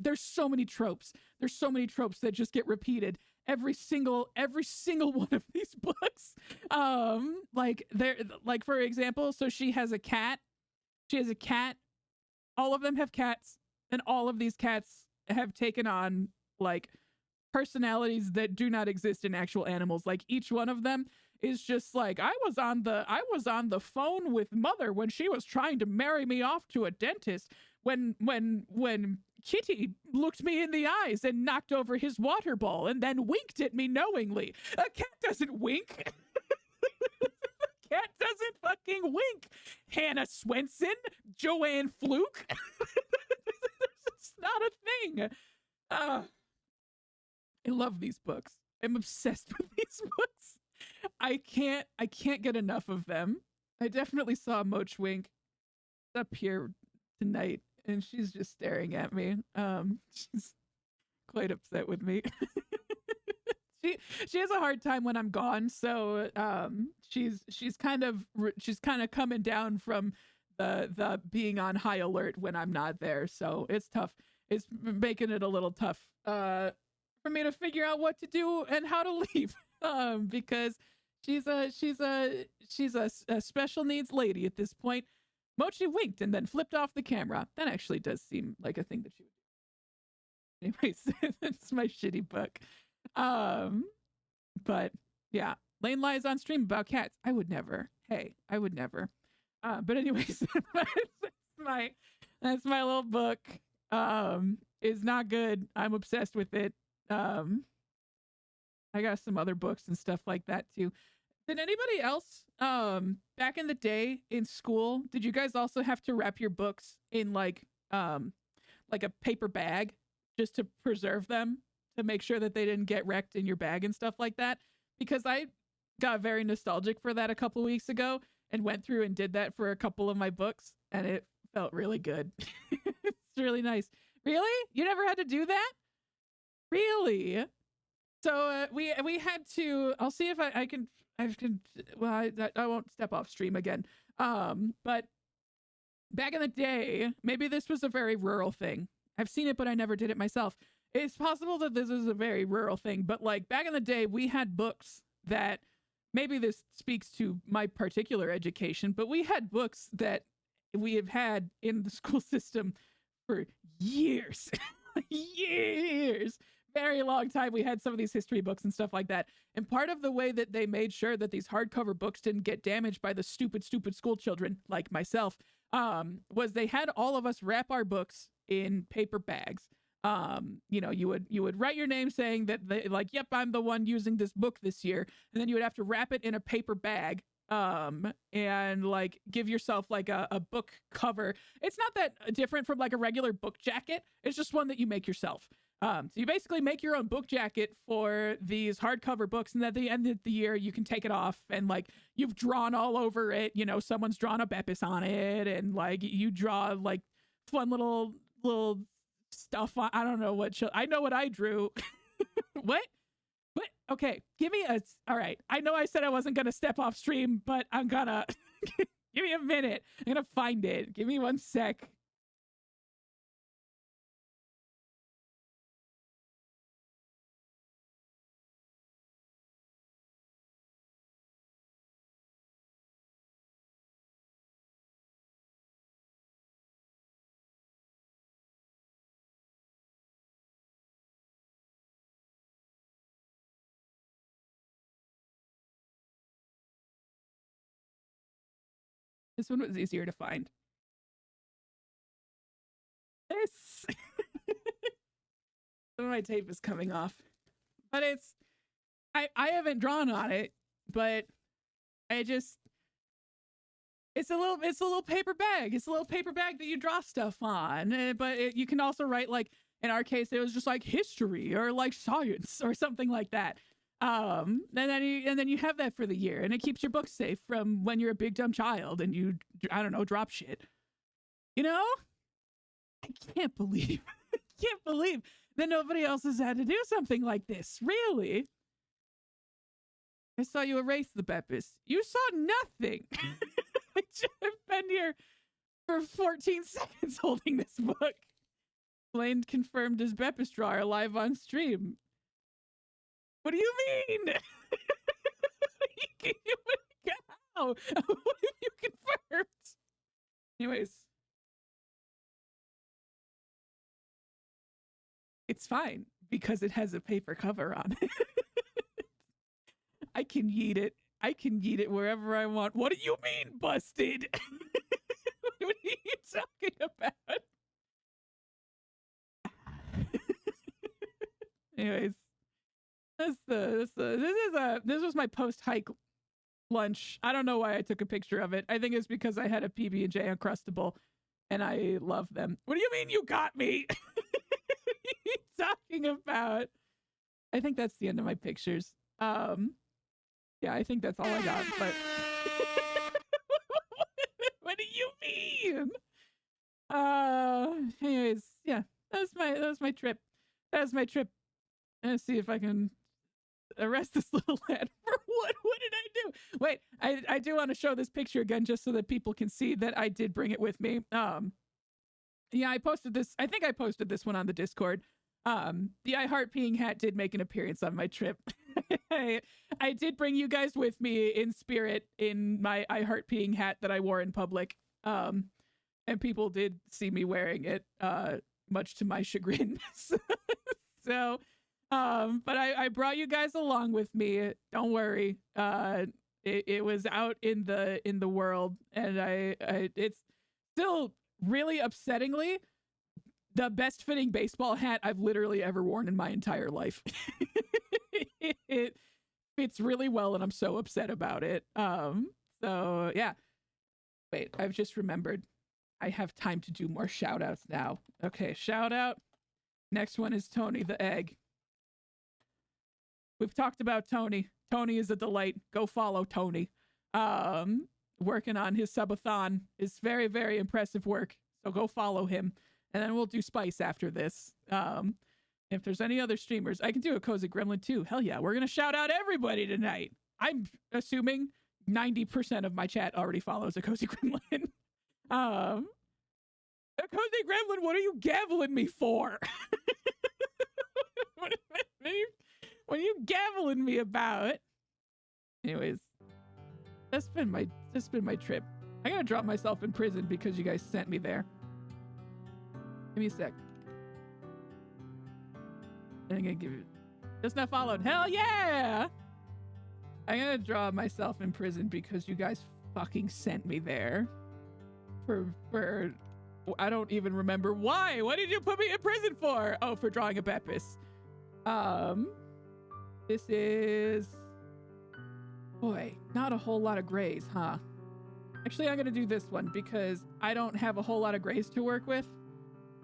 tropes. There's so many tropes that just get repeated every single one of these books. Like for example, so she has a cat. All of them have cats, and all of these cats have taken on like personalities that do not exist in actual animals. Like each one of them is just like, I was on the phone with mother when she was trying to marry me off to a dentist, when Kitty looked me in the eyes and knocked over his water ball and then winked at me knowingly. A cat doesn't wink. Cat doesn't fucking wink. Hannah Swenson, Joanne Fluke. It's not a thing. I love these books. I'm obsessed with these books. I can't get enough of them. I definitely saw Moch Wink up here tonight, and she's just staring at me. She's quite upset with me. She has a hard time when I'm gone, so she's kind of coming down from the being on high alert when I'm not there. So it's tough. It's making it a little tough for me to figure out what to do and how to leave. Because she's a special needs lady at this point. Mochi winked and then flipped off the camera. That actually does seem like a thing that she would do. Anyways, that's my shitty book. But yeah, Lane lies on stream about cats. I would never. Hey, I would never. But anyways, that's my little book. Is not good. I'm obsessed with it. I got some other books and stuff like that too. Did anybody else back in the day in school, did you guys also have to wrap your books in like a paper bag just to preserve them, to make sure that they didn't get wrecked in your bag and stuff like that? Because I got very nostalgic for that a couple weeks ago and went through and did that for a couple of my books, and it felt really good. It's really nice. Really? You never had to do that? Really? So we had to. I'll see if I can. Well, I won't step off stream again. But back in the day, maybe this was a very rural thing. I've seen it, but I never did it myself. It's possible that this is a very rural thing, but like back in the day, we had books that, maybe this speaks to my particular education, but we had books that we have had in the school system for years. Years. Very long time. We had some of these history books and stuff like that. And part of the way that they made sure that these hardcover books didn't get damaged by the stupid school children like myself, was they had all of us wrap our books in paper bags. You would write your name saying that yep, I'm the one using this book this year. And then you would have to wrap it in a paper bag, and like give yourself like a book cover. It's not that different from like a regular book jacket. It's just one that you make yourself. So you basically make your own book jacket for these hardcover books, and at the end of the year you can take it off and like you've drawn all over it. Someone's drawn a Beppis on it, and like you draw like fun little stuff on. I don't know what I know what I drew. What? Okay, give me all right. I know I said I wasn't gonna step off stream, but I'm gonna give me a minute. I'm gonna find it. Give me 1 sec. This one was easier to find. This some of my tape is coming off, but I haven't drawn on it, but it's a little paper bag. It's a little paper bag that you draw stuff on. But you can also write, like in our case, it was just like history or like science or something like that. And then you have that for the year, and it keeps your book safe from when you're a big dumb child and you, I don't know, drop shit. I can't believe that nobody else has had to do something like this. Really? I saw you erase the Beppis. You saw nothing. I've been here for 14 seconds holding this book. Blaine confirmed his Beppis drawer live on stream. What do you mean? How? What have you confirmed? Anyways. It's fine because it has a paper cover on it. I can yeet it. I can yeet it wherever I want. What do you mean, busted? What are you talking about? Anyways, this was my post hike lunch. I don't know why I took a picture of it. I think it's because I had a PB&J Uncrustable, and I love them. What do you mean you got me? What are you talking about? I think that's the end of my pictures. Yeah, I think that's all I got, but what do you mean? Anyways, yeah, that was my trip. That was my trip. Let's see if I can arrest this little lad for what? What did I do? Wait, I do want to show this picture again just so that people can see that I did bring it with me. Yeah, I posted this. I think I posted this one on the Discord. The I Heart Peeing hat did make an appearance on my trip. I did bring you guys with me in spirit in my I Heart Peeing hat that I wore in public. And people did see me wearing it, much to my chagrin. So, but I brought you guys along with me. Don't worry. It was out in the world, and it's still really upsettingly the best fitting baseball hat I've literally ever worn in my entire life. It fits really well, and I'm so upset about it. So yeah. Wait, I've just remembered. I have time to do more shout outs now. Okay, shout out. Next one is Tony the Egg. We've talked about Tony. Tony is a delight. Go follow Tony. Working on his subathon is very, very impressive work. So go follow him. And then we'll do Spice after this. If there's any other streamers, I can do a Cozy Gremlin too. Hell yeah, we're going to shout out everybody tonight. I'm assuming 90% of my chat already follows a Cozy Gremlin. A Cozy Gremlin, what are you gaveling me for? what are you gaveling me about? Anyways, that's been my trip. I gotta drop myself in prison because you guys sent me there. Give me a sec. I'm gonna give you just not followed. Hell yeah! I'm gonna draw myself in prison because you guys fucking sent me there. For I don't even remember why. What did you put me in prison for? Oh, for drawing a Beppis. This is, boy, not a whole lot of grays, huh? Actually, I'm gonna do this one because I don't have a whole lot of grays to work with.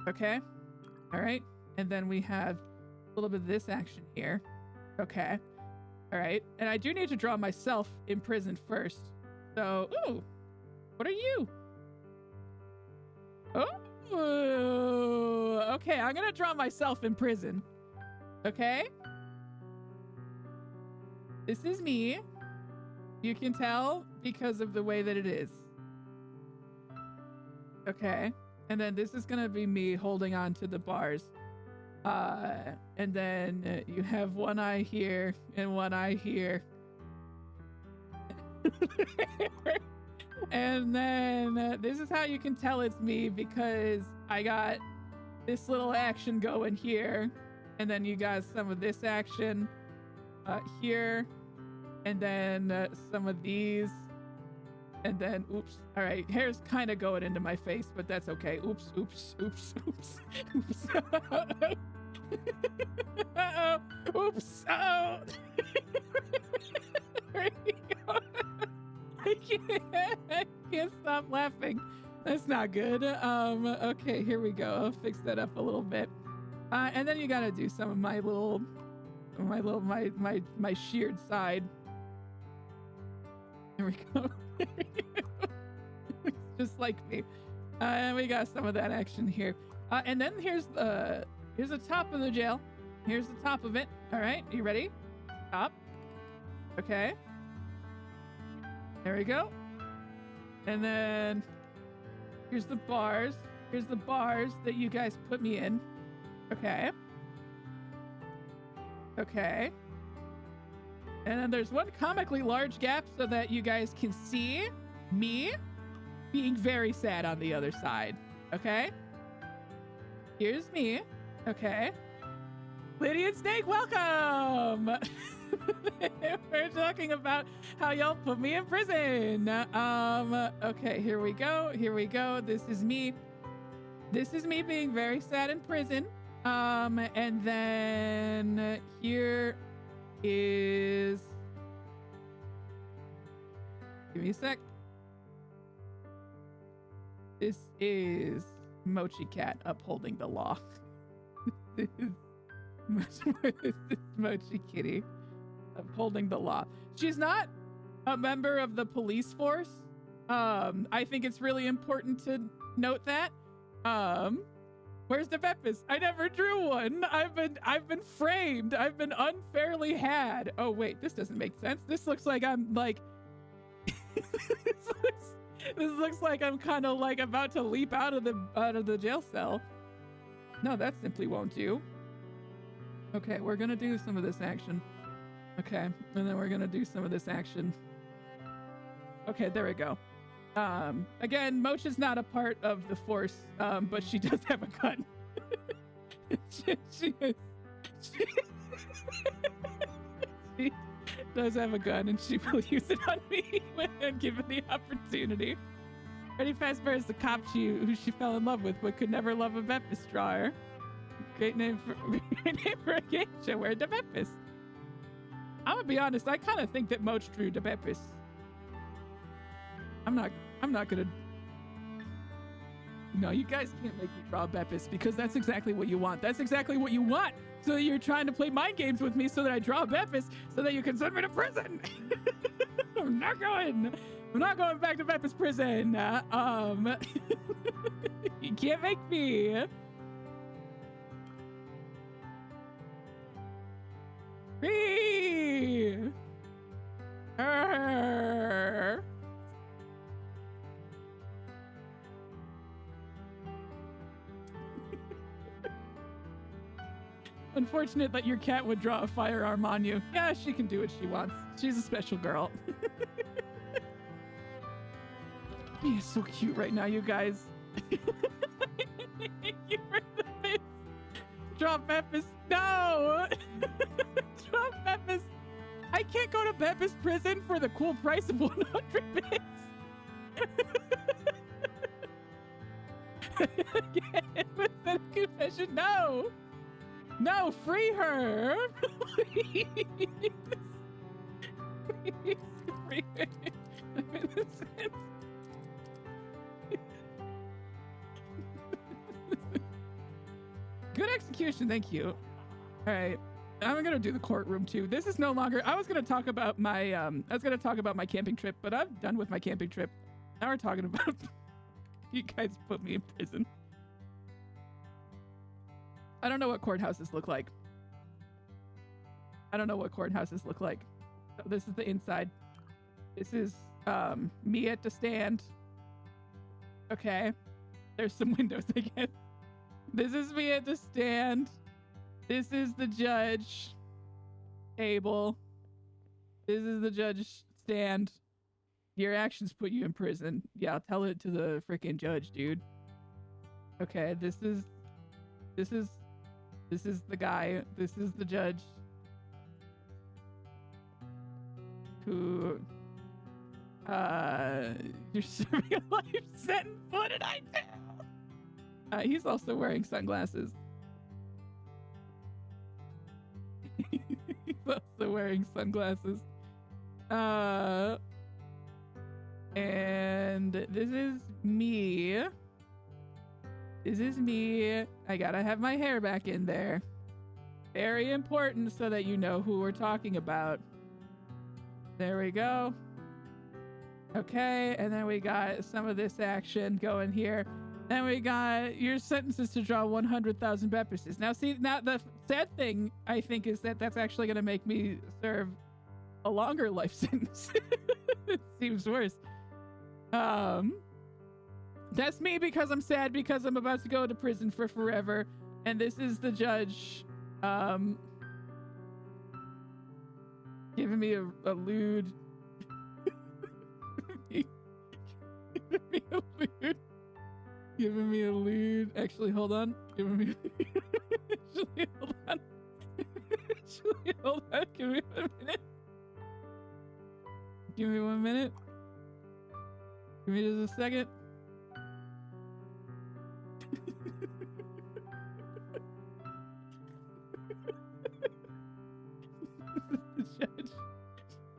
Okay. All right. And then we have a little bit of this action here. Okay. All right. And I do need to draw myself in prison first. So, ooh, what are you? Oh, okay. I'm gonna draw myself in prison. Okay. This is me. You can tell because of the way that it is. Okay. And then this is gonna be me holding on to the bars. And then you have one eye here and one eye here. And then this is how you can tell it's me because I got this little action going here. And then you got some of this action here. And then some of these. And then, oops. All right, hair's kind of going into my face, but that's okay. Oops, oops, oops, oops, oops. Uh-oh. Oops. Uh-oh. There you go. I can't stop laughing. That's not good. Okay, here we go. I'll fix that up a little bit. And then you gotta do some of my sheared side. There we go. Just like me. And we got some of that action here. And then here's the top of the jail. Here's the top of it. All right, you ready? Top. Okay. There we go. And then here's the bars. Here's the bars that you guys put me in. Okay. Okay. And then there's one comically large gap so that you guys can see me being very sad on the other side. Okay. Here's me. Okay. Lydia and Snake, welcome. We're talking about how y'all put me in prison. Okay, here we go. Here we go. This is me. This is me being very sad in prison. And then here is, give me a sec. This is Mochi Cat upholding the law. Mochi Kitty, upholding the law. She's not a member of the police force. I think it's really important to note that. Where's the Beppis? I never drew one. I've been framed. I've been unfairly had. Oh wait, this doesn't make sense. This looks like I'm like this looks like I'm kind of like about to leap out of the jail cell. No, that simply won't do. Okay, we're gonna do some of this action. Okay, and then we're gonna do some of this action. Okay, there we go. Again, Moch is not a part of the force, but she does have a gun. she does have a gun, and she will use it on me when given the opportunity. Freddy Fazbear is the cop who she fell in love with, but could never love a Beppis drawer. Great name for a game show. Where the Beppis? I'm gonna be honest. I kind of think that Moch drew the Beppis. I'm not gonna. No, you guys can't make me draw Beppis because that's exactly what you want. That's exactly what you want. So that you're trying to play mind games with me so that I draw Beppis so that you can send me to prison. I'm not going back to Beppis prison. You can't make me. Free. Unfortunate that your cat would draw a firearm on you. Yeah, she can do what she wants. She's a special girl. He is so cute right now, you guys. Thank you for the bits. Draw Beppis. No! Draw Beppis. I can't go to Beppis prison for the cool price of 100 bits. Again, with the confession. No! No, free her! Please! Please, free her. I'm innocent. Good execution, thank you. All right, I'm gonna do the courtroom too. This is no longer. I was gonna talk about my camping trip, but I'm done with my camping trip. Now we're talking about you guys put me in prison. I don't know what courthouses look like. So this is the inside. This is me at the stand. Okay. There's some windows, I guess. This is me at the stand. This is the judge table. This is the judge stand. Your actions put you in prison. Yeah, I'll tell it to the freaking judge, dude. Okay, this is the guy. This is the judge who you're serving a life sentence. What did I do? He's also wearing sunglasses. He's also wearing sunglasses. And this is me. This is me. I gotta have my hair back in there. Very important so that you know who we're talking about. There we go. Okay, and then we got some of this action going here. Then we got your sentences to draw 100,000 Beppises. Now, see, now the sad thing, I think, is that that's actually going to make me serve a longer life sentence. It seems worse. That's me because I'm sad because I'm about to go to prison for forever. And this is the judge giving me a lewd. Giving me a lewd. Actually, hold on. Giving me. Actually, hold on. Actually, hold on. Give me 1 minute. Give me 1 minute. Give me just a second. The judge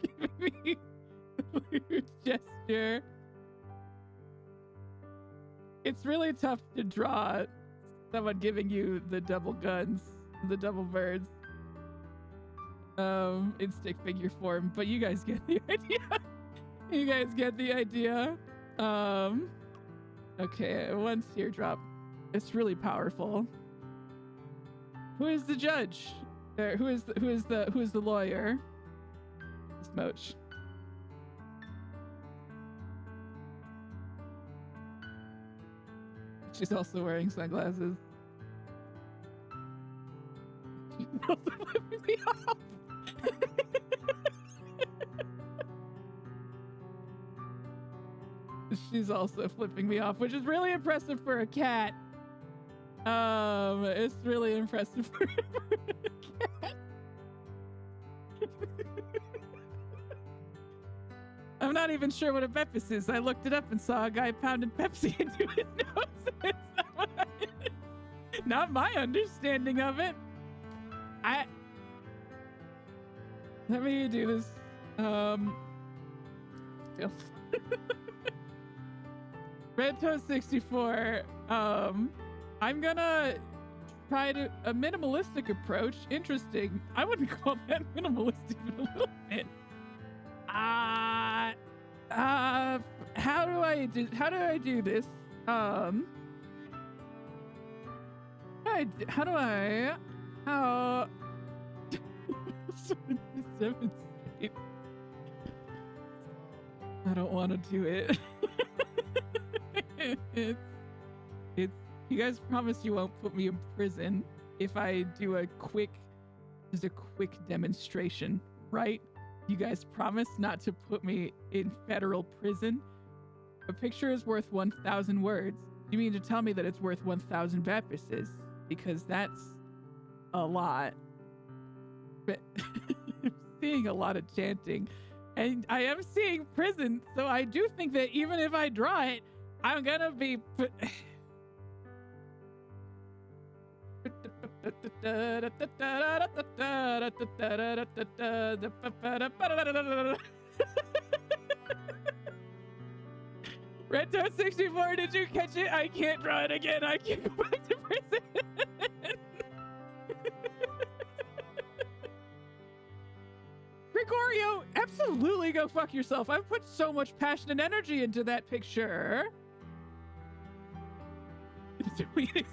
giving me a lewd gesture. It's really tough to draw someone giving you the double guns the double birds. In stick figure form, but you guys get the idea. You guys get the idea. Okay, one teardrop. It's really powerful. Who is the judge? Who is the lawyer? Smoch. She's also wearing sunglasses. She's also flipping me off. She's also flipping me off, which is really impressive for a cat. It's really impressive for a cat. I'm not even sure what a Beppis is. I looked it up and saw a guy pounding Pepsi into his nose. Not my understanding of it. Let me do this. Red Toast 64. I'm gonna try a minimalistic approach. Interesting. I wouldn't call that minimalistic, but a little bit. How do I do this? How I don't want to do it. it's you guys promise you won't put me in prison if I do a quick demonstration, right? You guys promise not to put me in federal prison? A picture is worth 1,000 words. You mean to tell me that it's worth 1,000 Baptists? Because that's a lot. But I'm seeing a lot of chanting. And I am seeing prison, so I do think that even if I draw it, I'm gonna be put... Red Toad 64, did you catch it? I can't draw it again. I can't go back to prison. Gregorio, absolutely go fuck yourself. I've put so much passion and energy into that picture. It's a wiener.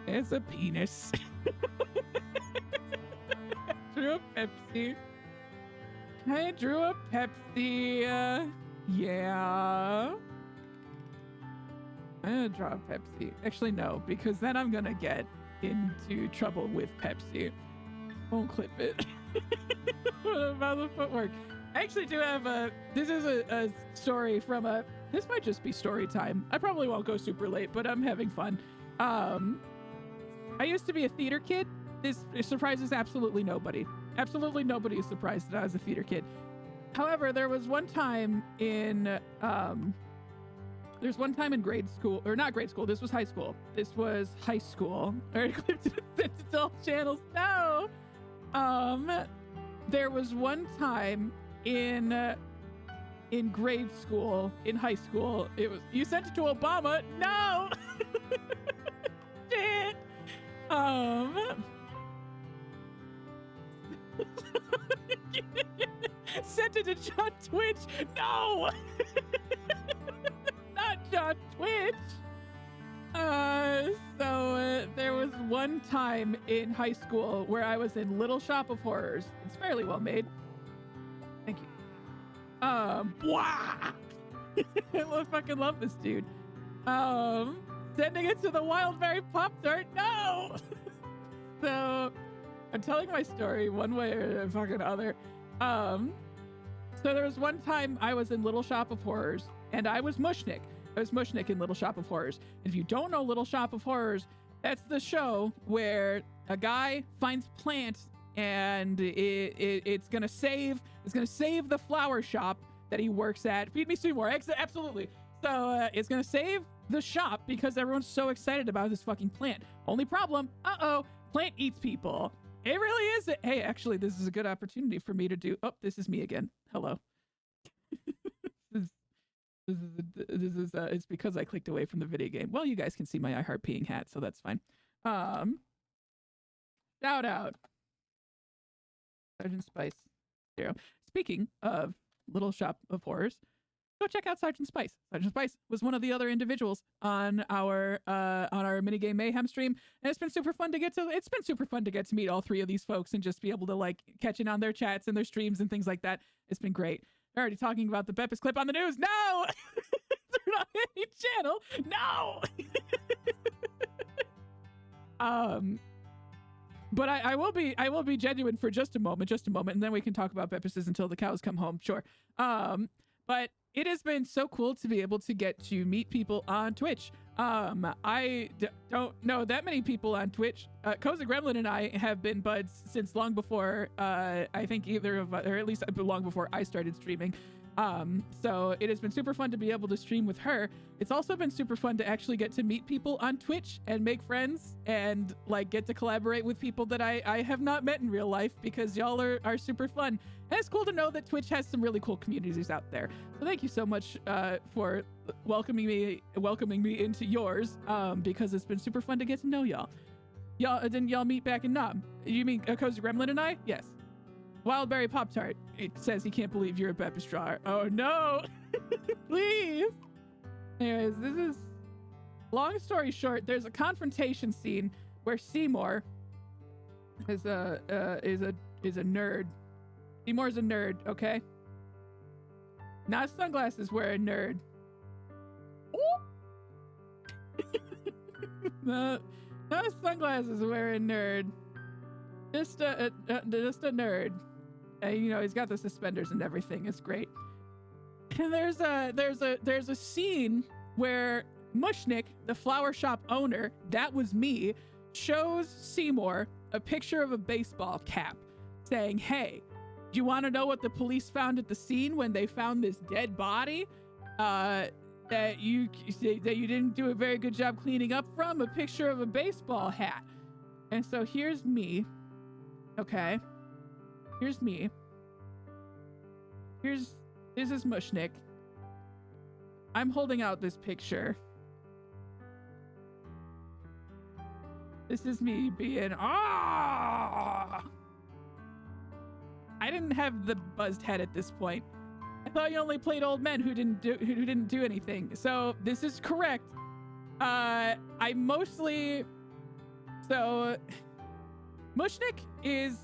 It's a penis. Drew a Pepsi. I drew a Pepsi. Yeah. I'm gonna draw a Pepsi. Actually, no, because then I'm gonna get into trouble with Pepsi. Won't clip it. What about the footwork? I actually do have this is a story from this might just be story time. I probably won't go super late, but I'm having fun. I used to be a theater kid. This surprises absolutely nobody. Absolutely nobody is surprised that I was a theater kid. However, there was one time in grade school, or not grade school, this was high school. This was high school. Or clipped it to all channels. No. There was one time in grade school, in high school, it was, you sent it to Obama. No. Shit. Sent it to John Twitch. No. Not John Twitch. So there was one time in high school where I was in Little Shop of Horrors. It's fairly well made. Thank you. Blah. I fucking love this dude. Sending it to the Wildberry Pop-Tart. No. So I'm telling my story one way or the fucking other. So there was one time I was in Little Shop of Horrors and I was Mushnik. I was Mushnik in Little Shop of Horrors. And if you don't know Little Shop of Horrors, that's the show where a guy finds plants and it's gonna save the flower shop that he works at. Feed me Seymour. Absolutely. So it's gonna save the shop because everyone's so excited about this fucking plant. Only problem, plant eats people. It really is. Hey, actually, this is a good opportunity for me to do. Oh, this is me again. Hello. It's because I clicked away from the video game. Well, you guys can see my I Heart Peeing hat, so that's fine. Shout out Sergeant Spice Zero. Speaking of Little Shop of Horrors, go check out Sergeant Spice. Sergeant Spice was one of the other individuals on our minigame mayhem stream, and it's been super fun to get to meet all three of these folks and just be able to like catch in on their chats and their streams and things like that. It's been great. They're already talking about the Beppis clip on the news. No, they're not any channel. No. But I will be genuine for just a moment, and then we can talk about Beppises until the cows come home. Sure. But it has been so cool to be able to get to meet people on Twitch. I don't know that many people on Twitch. Koza Gremlin and I have been buds since long before, I think either of us, or at least long before I started streaming. So it has been super fun to be able to stream with her. It's also been super fun to actually get to meet people on Twitch and make friends and like get to collaborate with people that I have not met in real life, because y'all are super fun. And it's cool to know that Twitch has some really cool communities out there. So thank you so much for welcoming me into yours, because it's been super fun to get to know y'all. Didn't y'all meet back in Nom? You mean Cozy Gremlin and I? Yes. Wildberry Pop-Tart, it says he can't believe you're a Beppis drawer. Oh no! Please! Anyways, this is... Long story short, there's a confrontation scene where Seymour is a nerd. Seymour's a nerd, okay? Not sunglasses wearing nerd. Not sunglasses wearing nerd. Just a nerd. You know, he's got the suspenders and everything. It's great. And there's a scene where Mushnick, the flower shop owner, that was me, shows Seymour a picture of a baseball cap, saying, "Hey, do you want to know what the police found at the scene when they found this dead body? That you didn't do a very good job cleaning up from? A picture of a baseball hat." And so here's me. Okay. Here's me. This is Mushnick. I'm holding out this picture. This is me being, I didn't have the buzzed head at this point. I thought you only played old men who didn't do anything. So this is correct. Mushnick is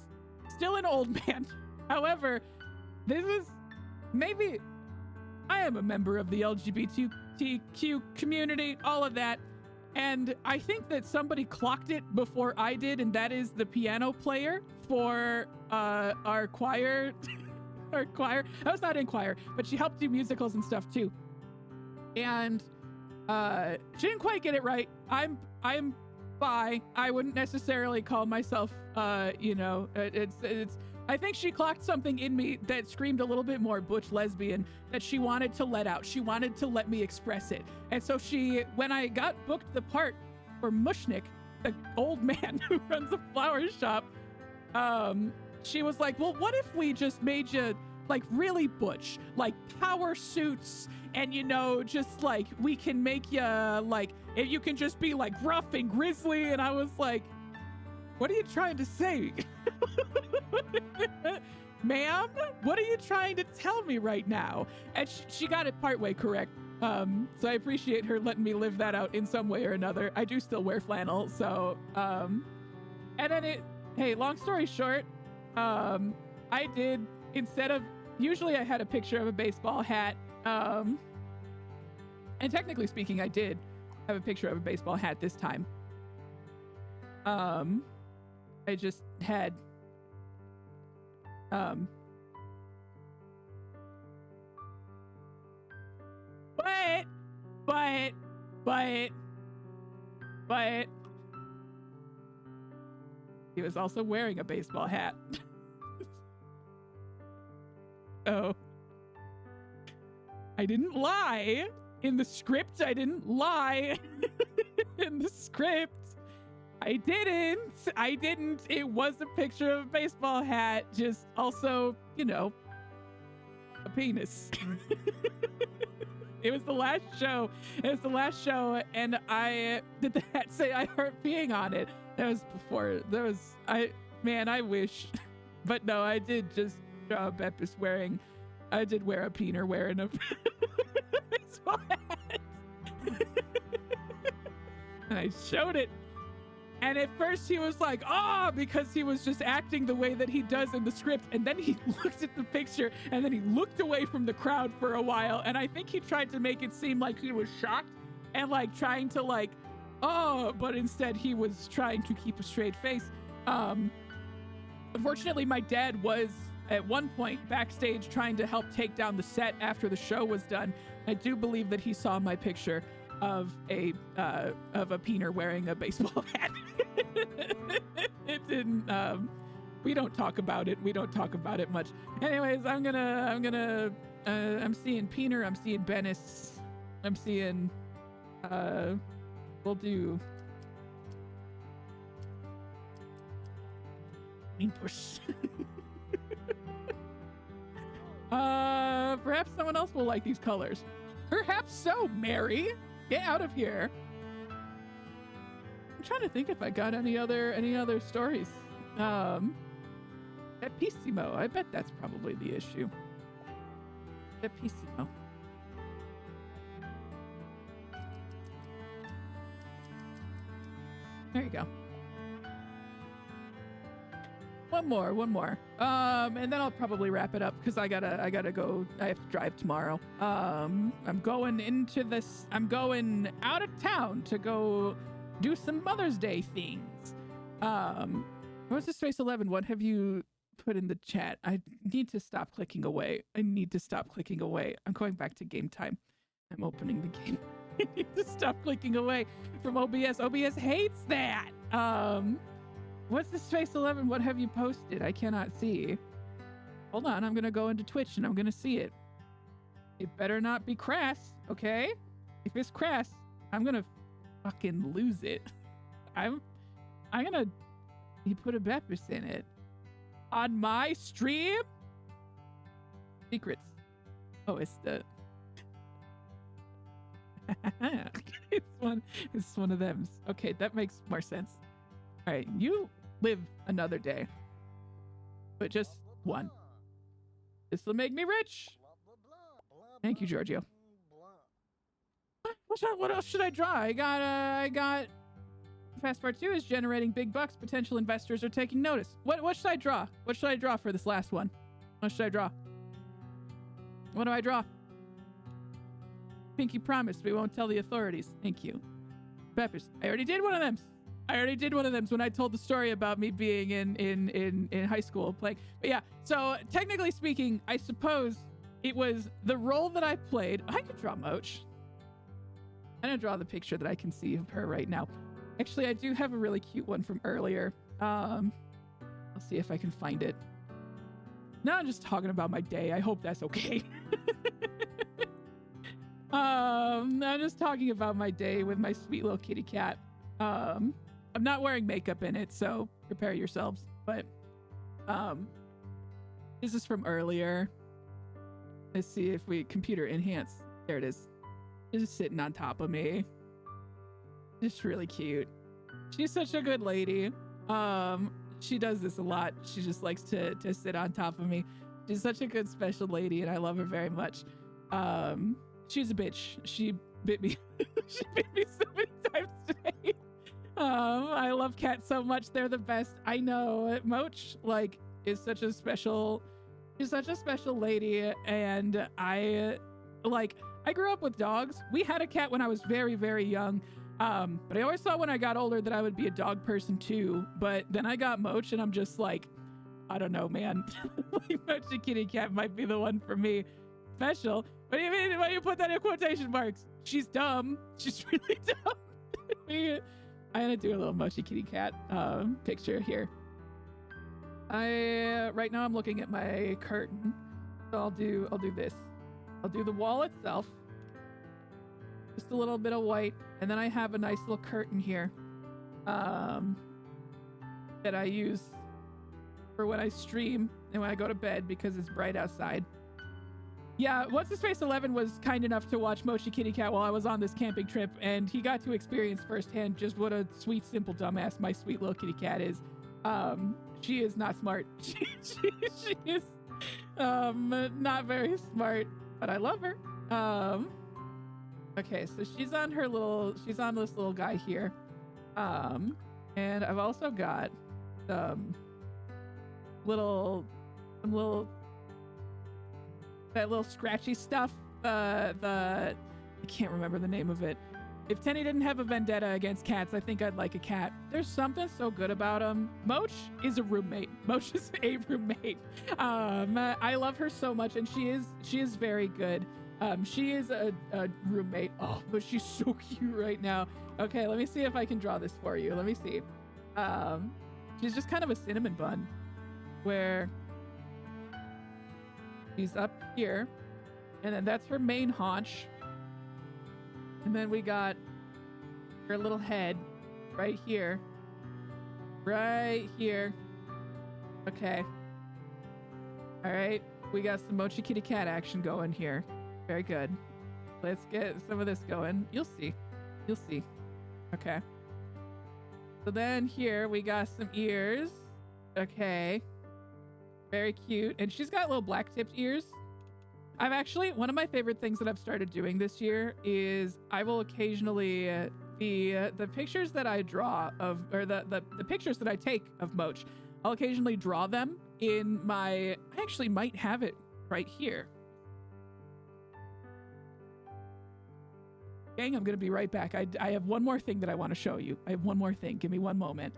still an old man. However, this is maybe, I am a member of the LGBTQ community, all of that. And I think that somebody clocked it before I did, and that is the piano player for our choir. Our choir. I was not in choir, but she helped do musicals and stuff too. And she didn't quite get it right. I'm bi. I wouldn't necessarily call myself it's I think she clocked something in me that screamed a little bit more butch lesbian that she wanted to let out. She wanted to let me express it. And so when I got booked the part for Mushnick, the old man who runs a flower shop, she was like, well, what if we just made you like really butch, like power suits, and just like we can make you like, if you can just be like rough and grisly. And I was like, what are you trying to say? Ma'am, what are you trying to tell me right now? And she got it partway correct. So I appreciate her letting me live that out in some way or another. I do still wear flannel, so and then hey, long story short, I did, usually I had a picture of a baseball hat, and technically speaking, I did have a picture of a baseball hat this time. I just had, but he was also wearing a baseball hat. Oh, I didn't lie in the script. I didn't lie in the script. I didn't. It was a picture of a baseball hat, just also, a penis. It was the last show. It was the last show, and I did the hat say I heart peeing on it. That was before. That was Man, I wish, but no, I did just draw Beppis wearing. I did wear a peener wearing a baseball hat. And I showed it. And at first he was like, because he was just acting the way that he does in the script. And then he looked at the picture and then he looked away from the crowd for a while. And I think he tried to make it seem like he was shocked and like trying to like, but instead he was trying to keep a straight face. Unfortunately, my dad was at one point backstage trying to help take down the set after the show was done. I do believe that he saw my picture of a peener wearing a baseball hat. It didn't. We don't talk about it. We don't talk about it much. Anyways, I'm seeing peener. I'm seeing Bennis. I'm seeing. We'll do. Push. Perhaps someone else will like these colors. Perhaps so, Mary. Get out of here. I'm trying to think if I got any other stories. Epissimo. I bet that's probably the issue. Epissimo. There you go. One more. And then I'll probably wrap it up because I gotta go. I have to drive tomorrow. I'm going out of town to go do some Mother's Day things. What's this Space 11? What have you put in the chat? I need to stop clicking away. I'm going back to game time. I'm opening the game. I need to stop clicking away from OBS. OBS hates that. What's this Space 11? What have you posted? I cannot see. Hold on, I'm gonna go into Twitch and I'm gonna see it. It better not be crass, okay? If it's crass, I'm gonna fucking lose it. You put a Beppis in it. On my stream? Secrets. Oh, it's the... It's one of them. Okay, that makes more sense. All right, you live another day, but just one. This will make me rich. Thank you, Giorgio. What else should I draw? I got PASSPARTOUT is generating big bucks. Potential investors are taking notice. What should I draw? What should I draw for this last one? What should I draw? What do I draw? Pinky promised we won't tell the authorities. Thank you. Peppers. I already did one of them. When I told the story about me being in high school playing. But yeah, so technically speaking, I suppose it was the role that I played. I could draw Moach. I'm gonna draw the picture that I can see of her right now. Actually, I do have a really cute one from earlier. I'll see if I can find it. Now I'm just talking about my day. I hope that's okay. I'm just talking about my day with my sweet little kitty cat. I'm not wearing makeup in it, so prepare yourselves. But this is from earlier. Let's see if we computer enhance. There it is. Just sitting on top of me. Just really cute. She's such a good lady. She does this a lot. She just likes to sit on top of me. She's such a good special lady, and I love her very much. She's a bitch. She bit me. She bit me so many times today. I love cats so much. They're the best. I know. Moach, like, is such a special... She's such a special lady, and I grew up with dogs. We had a cat when I was very, very young. But I always thought when I got older that I would be a dog person too. But then I got Moach, and I'm just like, I don't know, man. Moach the kitty cat might be the one for me. Special. What do you mean? Why do you put that in quotation marks? She's dumb. She's really dumb. I'm gonna do a little Mochi kitty cat picture here. Right now I'm looking at my curtain. So I'll do this. I'll do the wall itself. Just a little bit of white. And then I have a nice little curtain here that I use for when I stream and when I go to bed because it's bright outside. Yeah, What's His Face 11 was kind enough to watch Mochi Kitty Cat while I was on this camping trip, and he got to experience firsthand just what a sweet, simple dumbass my sweet little kitty cat is. She is not smart. She is not very smart, but I love her. Okay, so she's on this little guy here. And I've also got some little that little scratchy stuff. I can't remember the name of it. If Tenny didn't have a vendetta against cats, I think I'd like a cat. There's something so good about him. Moch is a roommate. Moch is a roommate. I love her so much, and she is very good. She is a roommate. Oh, but she's so cute right now. Okay, let me see if I can draw this for you. Let me see. She's just kind of a cinnamon bun, where she's up here, and then that's her main haunch. And then we got her little head right here. Right here. Okay. All right. We got some Mochi Kitty Cat action going here. Very good. Let's get some of this going. You'll see. You'll see. Okay. So then here we got some ears. Okay. Very cute. And she's got little black tipped ears. I've actually, one of my favorite things that I've started doing this year is I will occasionally, the pictures that I draw of, or the pictures that I take of Moch, I'll occasionally draw them in my, I actually might have it right here. Gang, I'm going to be right back. I have one more thing that I want to show you. I have one more thing. Give me one moment.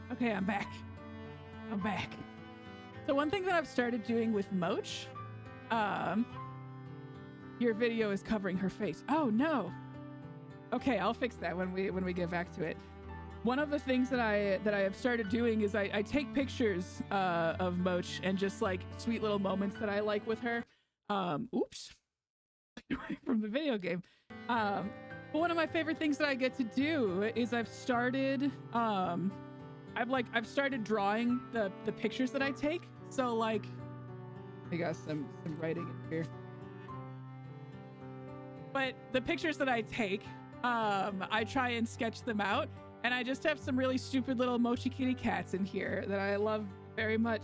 Okay, I'm back. I'm back. So one thing that I've started doing with Moch, your video is covering her face. Oh no. Okay, I'll fix that when we get back to it. One of the things that I have started doing is I take pictures of Moch and just like sweet little moments that I like with her. Oops. From the video game. But one of my favorite things that I get to do is I've started I've started drawing the pictures that I take. So like, I got some writing in here. But the pictures that I take, I try and sketch them out, and I just have some really stupid little Mochi Kitty Cats in here that I love very much.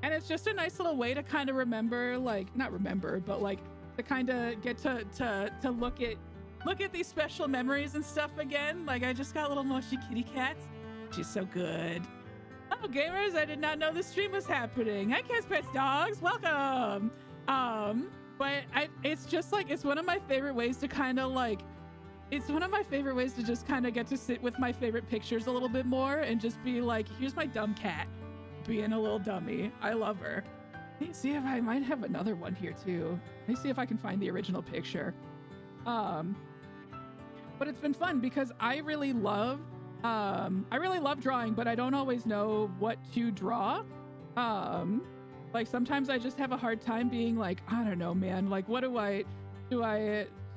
And it's just a nice little way to kind of remember, like, not remember, but like to kind of get to look at these special memories and stuff again. Like, I just got little Mochi Kitty Cats. She's so good. Oh, gamers, I did not know the stream was happening. Hi, Cats, Pets, Dogs. Welcome. But it's just like, it's one of my favorite ways to kind of like, it's one of my favorite ways to just kind of get to sit with my favorite pictures a little bit more and just be like, here's my dumb cat being a little dummy. I love her. Let me see if I might have another one here too. Let me see if I can find the original picture. But it's been fun because I really love drawing, but I don't always know what to draw. Like sometimes I just have a hard time being like, I don't know, man, like what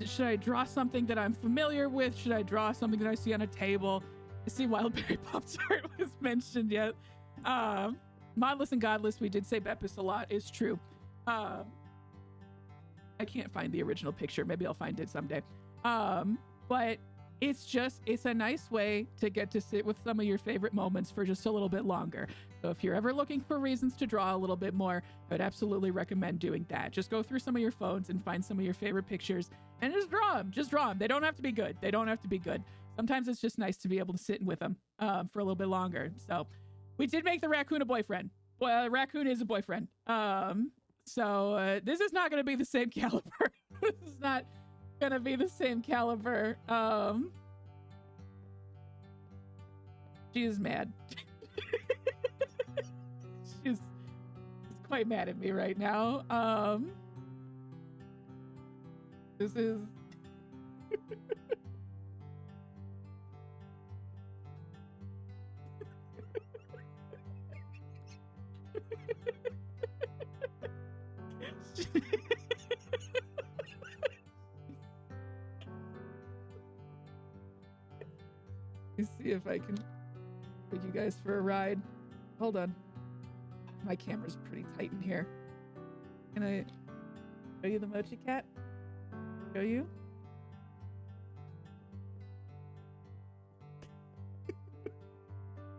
should I draw something that I'm familiar with? Should I draw something that I see on a table? I see Wildberry Pop-Tart was mentioned yet. Modless and Godless, we did say Beppis a lot, is true. I can't find the original picture. Maybe I'll find it someday. But it's a nice way to get to sit with some of your favorite moments for just a little bit longer. So if you're ever looking for reasons to draw a little bit more, I would absolutely recommend doing that. Just go through some of your phones and find some of your favorite pictures and just draw them. Just draw them. They don't have to be good. They don't have to be good. Sometimes it's just nice to be able to sit with them for a little bit longer. So we did make the raccoon a boyfriend. Well, the raccoon is a boyfriend. So this is not going to be the same caliber. This is not gonna be the same caliber. She is mad. she's quite mad at me right now. This is Let's see if I can take you guys for a ride. Hold on. My camera's pretty tight in here. Can I show you the mochi cat? Show you?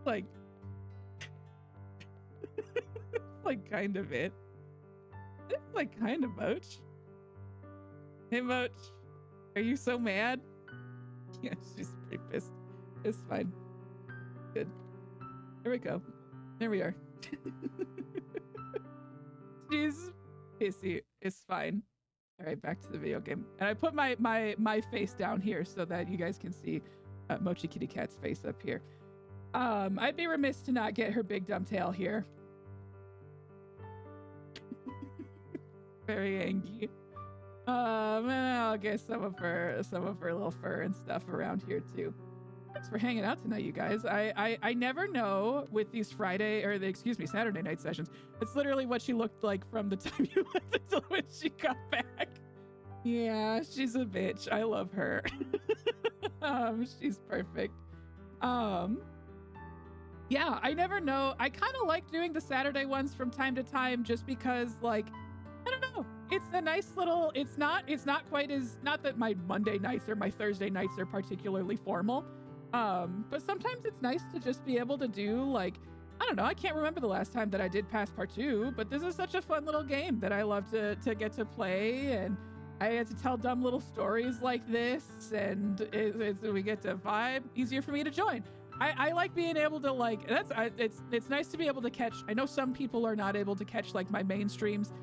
like, like kind of it. It's like kind of Moch. Hey Moch, are you so mad? Yeah, she's pretty pissed. It's fine. Good. There we go. There we are. She's pissy. It's fine. All right, back to the video game. And I put my face down here so that you guys can see Mochi Kitty Cat's face up here. I'd be remiss to not get her big dumb tail here. Very angry. And I'll get some of her little fur and stuff around here too. Thanks for hanging out tonight, you guys. I never know with these Saturday night sessions. It's literally what she looked like from the time you left until when she got back. Yeah, she's a bitch. I love her. She's perfect. Yeah, I never know. I kind of like doing the Saturday ones from time to time just because, like, I don't know. It's a nice little, it's not quite as, not that my Monday nights or my Thursday nights are particularly formal. But sometimes it's nice to just be able to do, like, I don't know, I can't remember the last time that I did PASSPARTOUT, but this is such a fun little game that I love to get to play, and I get to tell dumb little stories like this, and we get to vibe. Easier for me to join. I like being able to, like, it's nice to be able to catch. I know some people are not able to catch, like, my main streams,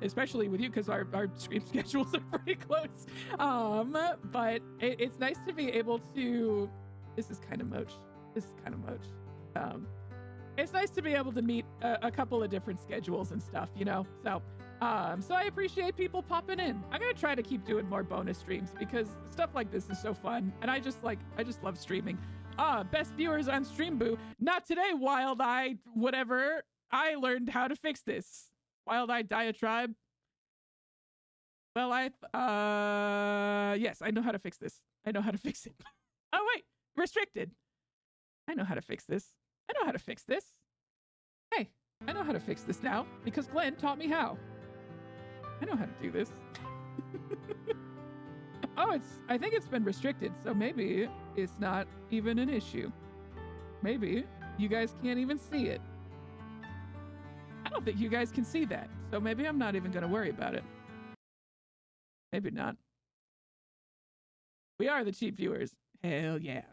especially with you, because our stream schedules are pretty close. But it's nice to be able to, this is kind of Moch. It's nice to be able to meet a couple of different schedules and stuff, you know? So I appreciate people popping in. I'm going to try to keep doing more bonus streams because stuff like this is so fun. And I just love streaming. Best viewers on Stream Boo. Not today, Wild Eye, whatever. I learned how to fix this. Wild Eye Diatribe. Well, yes, I know how to fix this. I know how to fix it. Oh, wait, restricted. I know how to fix this. I know how to fix this. Hey, I know how to fix this now because Glenn taught me how. I know how to do this. Oh, I think it's been restricted, so maybe it's not even an issue. Maybe you guys can't even see it. I don't think you guys can see that, so maybe I'm not even going to worry about it. Maybe not. We are the cheap viewers. Hell yeah.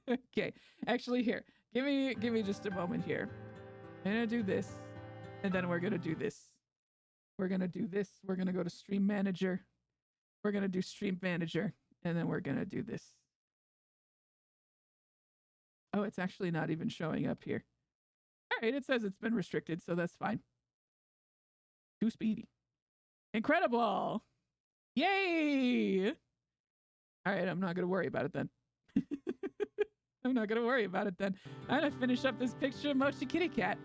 Okay, actually here, give me just a moment here. I'm gonna do this, and then we're gonna do this. We're gonna do this. We're gonna go to Stream Manager. We're gonna do Stream Manager, and then we're gonna do this. Oh, it's actually not even showing up here. All right, it says it's been restricted, so that's fine. Too speedy. Incredible! Yay! All right, I'm not gonna worry about it then. I'm not gonna worry about it then. I'm gonna finish up this picture of Mochi Kitty Cat.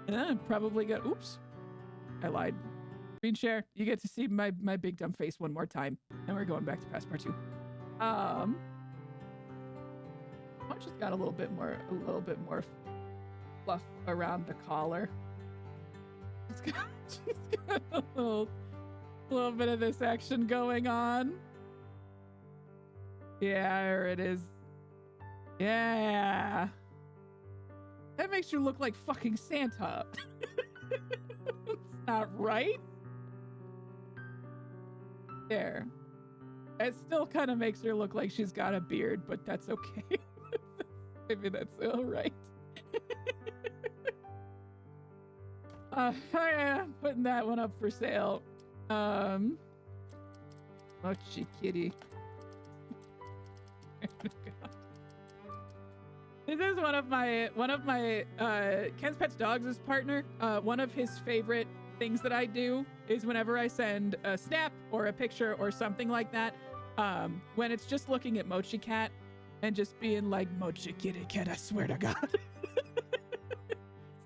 And then I'm probably gonna, oops, I lied. Screen share, you get to see my big dumb face one more time. And we're going back to PASSPARTOUT. Mochi's got a little bit more fluff around the collar. She's got a little bit of this action going on. Yeah, there it is. Yeah. That makes you look like fucking Santa. That's not right. There. It still kind of makes her look like she's got a beard, but that's okay. Maybe that's all right. I'm putting that one up for sale. Mochi Kitty. This is one of my Ken's Pet's Dogs' partner. One of his favorite things that I do is whenever I send a snap or a picture or something like that, when it's just looking at Mochi Cat and just being like, Mochi Kitty Cat, I swear to God.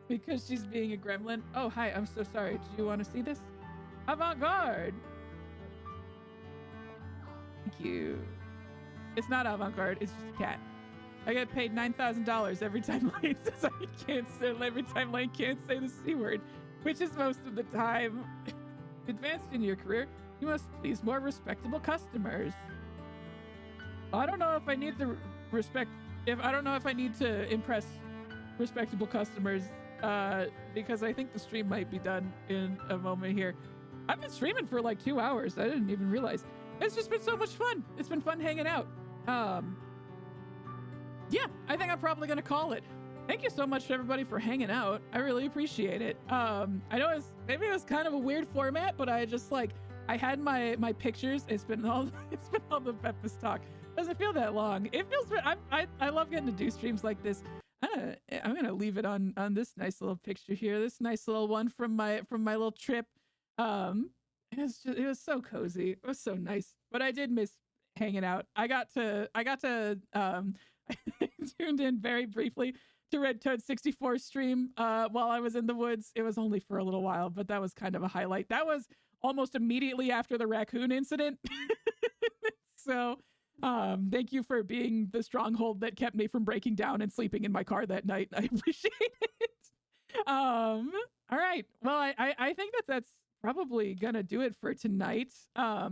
Because she's being a gremlin. Oh, hi, I'm so sorry. Do you want to see this? Avant-garde. Thank you. It's not avant-garde, it's just a cat. I get paid $9,000 every time Lane says every time Lane can't say the C word, which is most of the time. Advanced in your career, you must please more respectable customers. I don't know if I need to impress respectable customers, because I think the stream might be done in a moment here. I've been streaming for like 2 hours. I didn't even realize. It's just been so much fun. It's been fun hanging out. Yeah, I think I'm probably gonna call it. Thank you so much to everybody for hanging out. I really appreciate it. I know maybe it was kind of a weird format, but I just like, I had my pictures. It's been all the Peppers talk. Doesn't feel that long. It feels, I love getting to do streams like this. I'm gonna leave it on this nice little picture here. This nice little one from my little trip. It was so cozy. It was so nice. But I did miss hanging out. I got to I tuned in very briefly to Red Toad 64 stream while I was in the woods. It was only for a little while, but that was kind of a highlight. That was almost immediately after the raccoon incident. So thank you for being the stronghold that kept me from breaking down and sleeping in my car that night. I appreciate it. All right. Well, I think that's probably gonna do it for tonight. I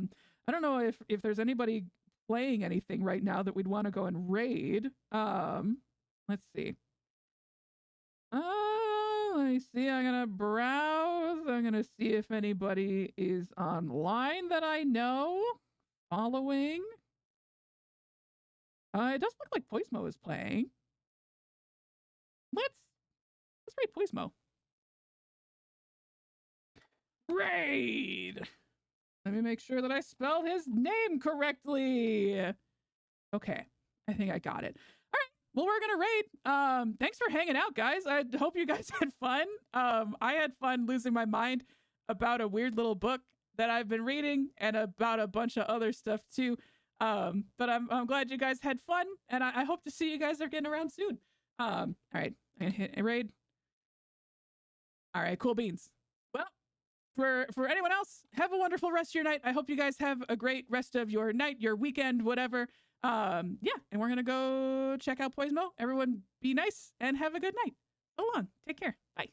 don't know if there's anybody playing anything right now that we'd want to go and raid. Let's see. Let me see. I'm gonna browse. I'm gonna see if anybody is online that I know following. It does look like Poismo is playing. Let's raid Poismo. Raid. Let me make sure that I spelled his name correctly. Okay, I think I got it. All right, well, we're gonna raid. Thanks for hanging out, guys. I hope you guys had fun. I had fun losing my mind about a weird little book that I've been reading and about a bunch of other stuff too. But I'm glad you guys had fun, and I hope to see you guys are getting around soon. All right, I'm gonna hit a raid. All right, cool beans. Well, for anyone else, have a wonderful rest of your night. I hope you guys have a great rest of your night, your weekend, whatever. Yeah, and we're gonna go check out Poismo. Everyone be nice and have a good night. So long. Take care. Bye.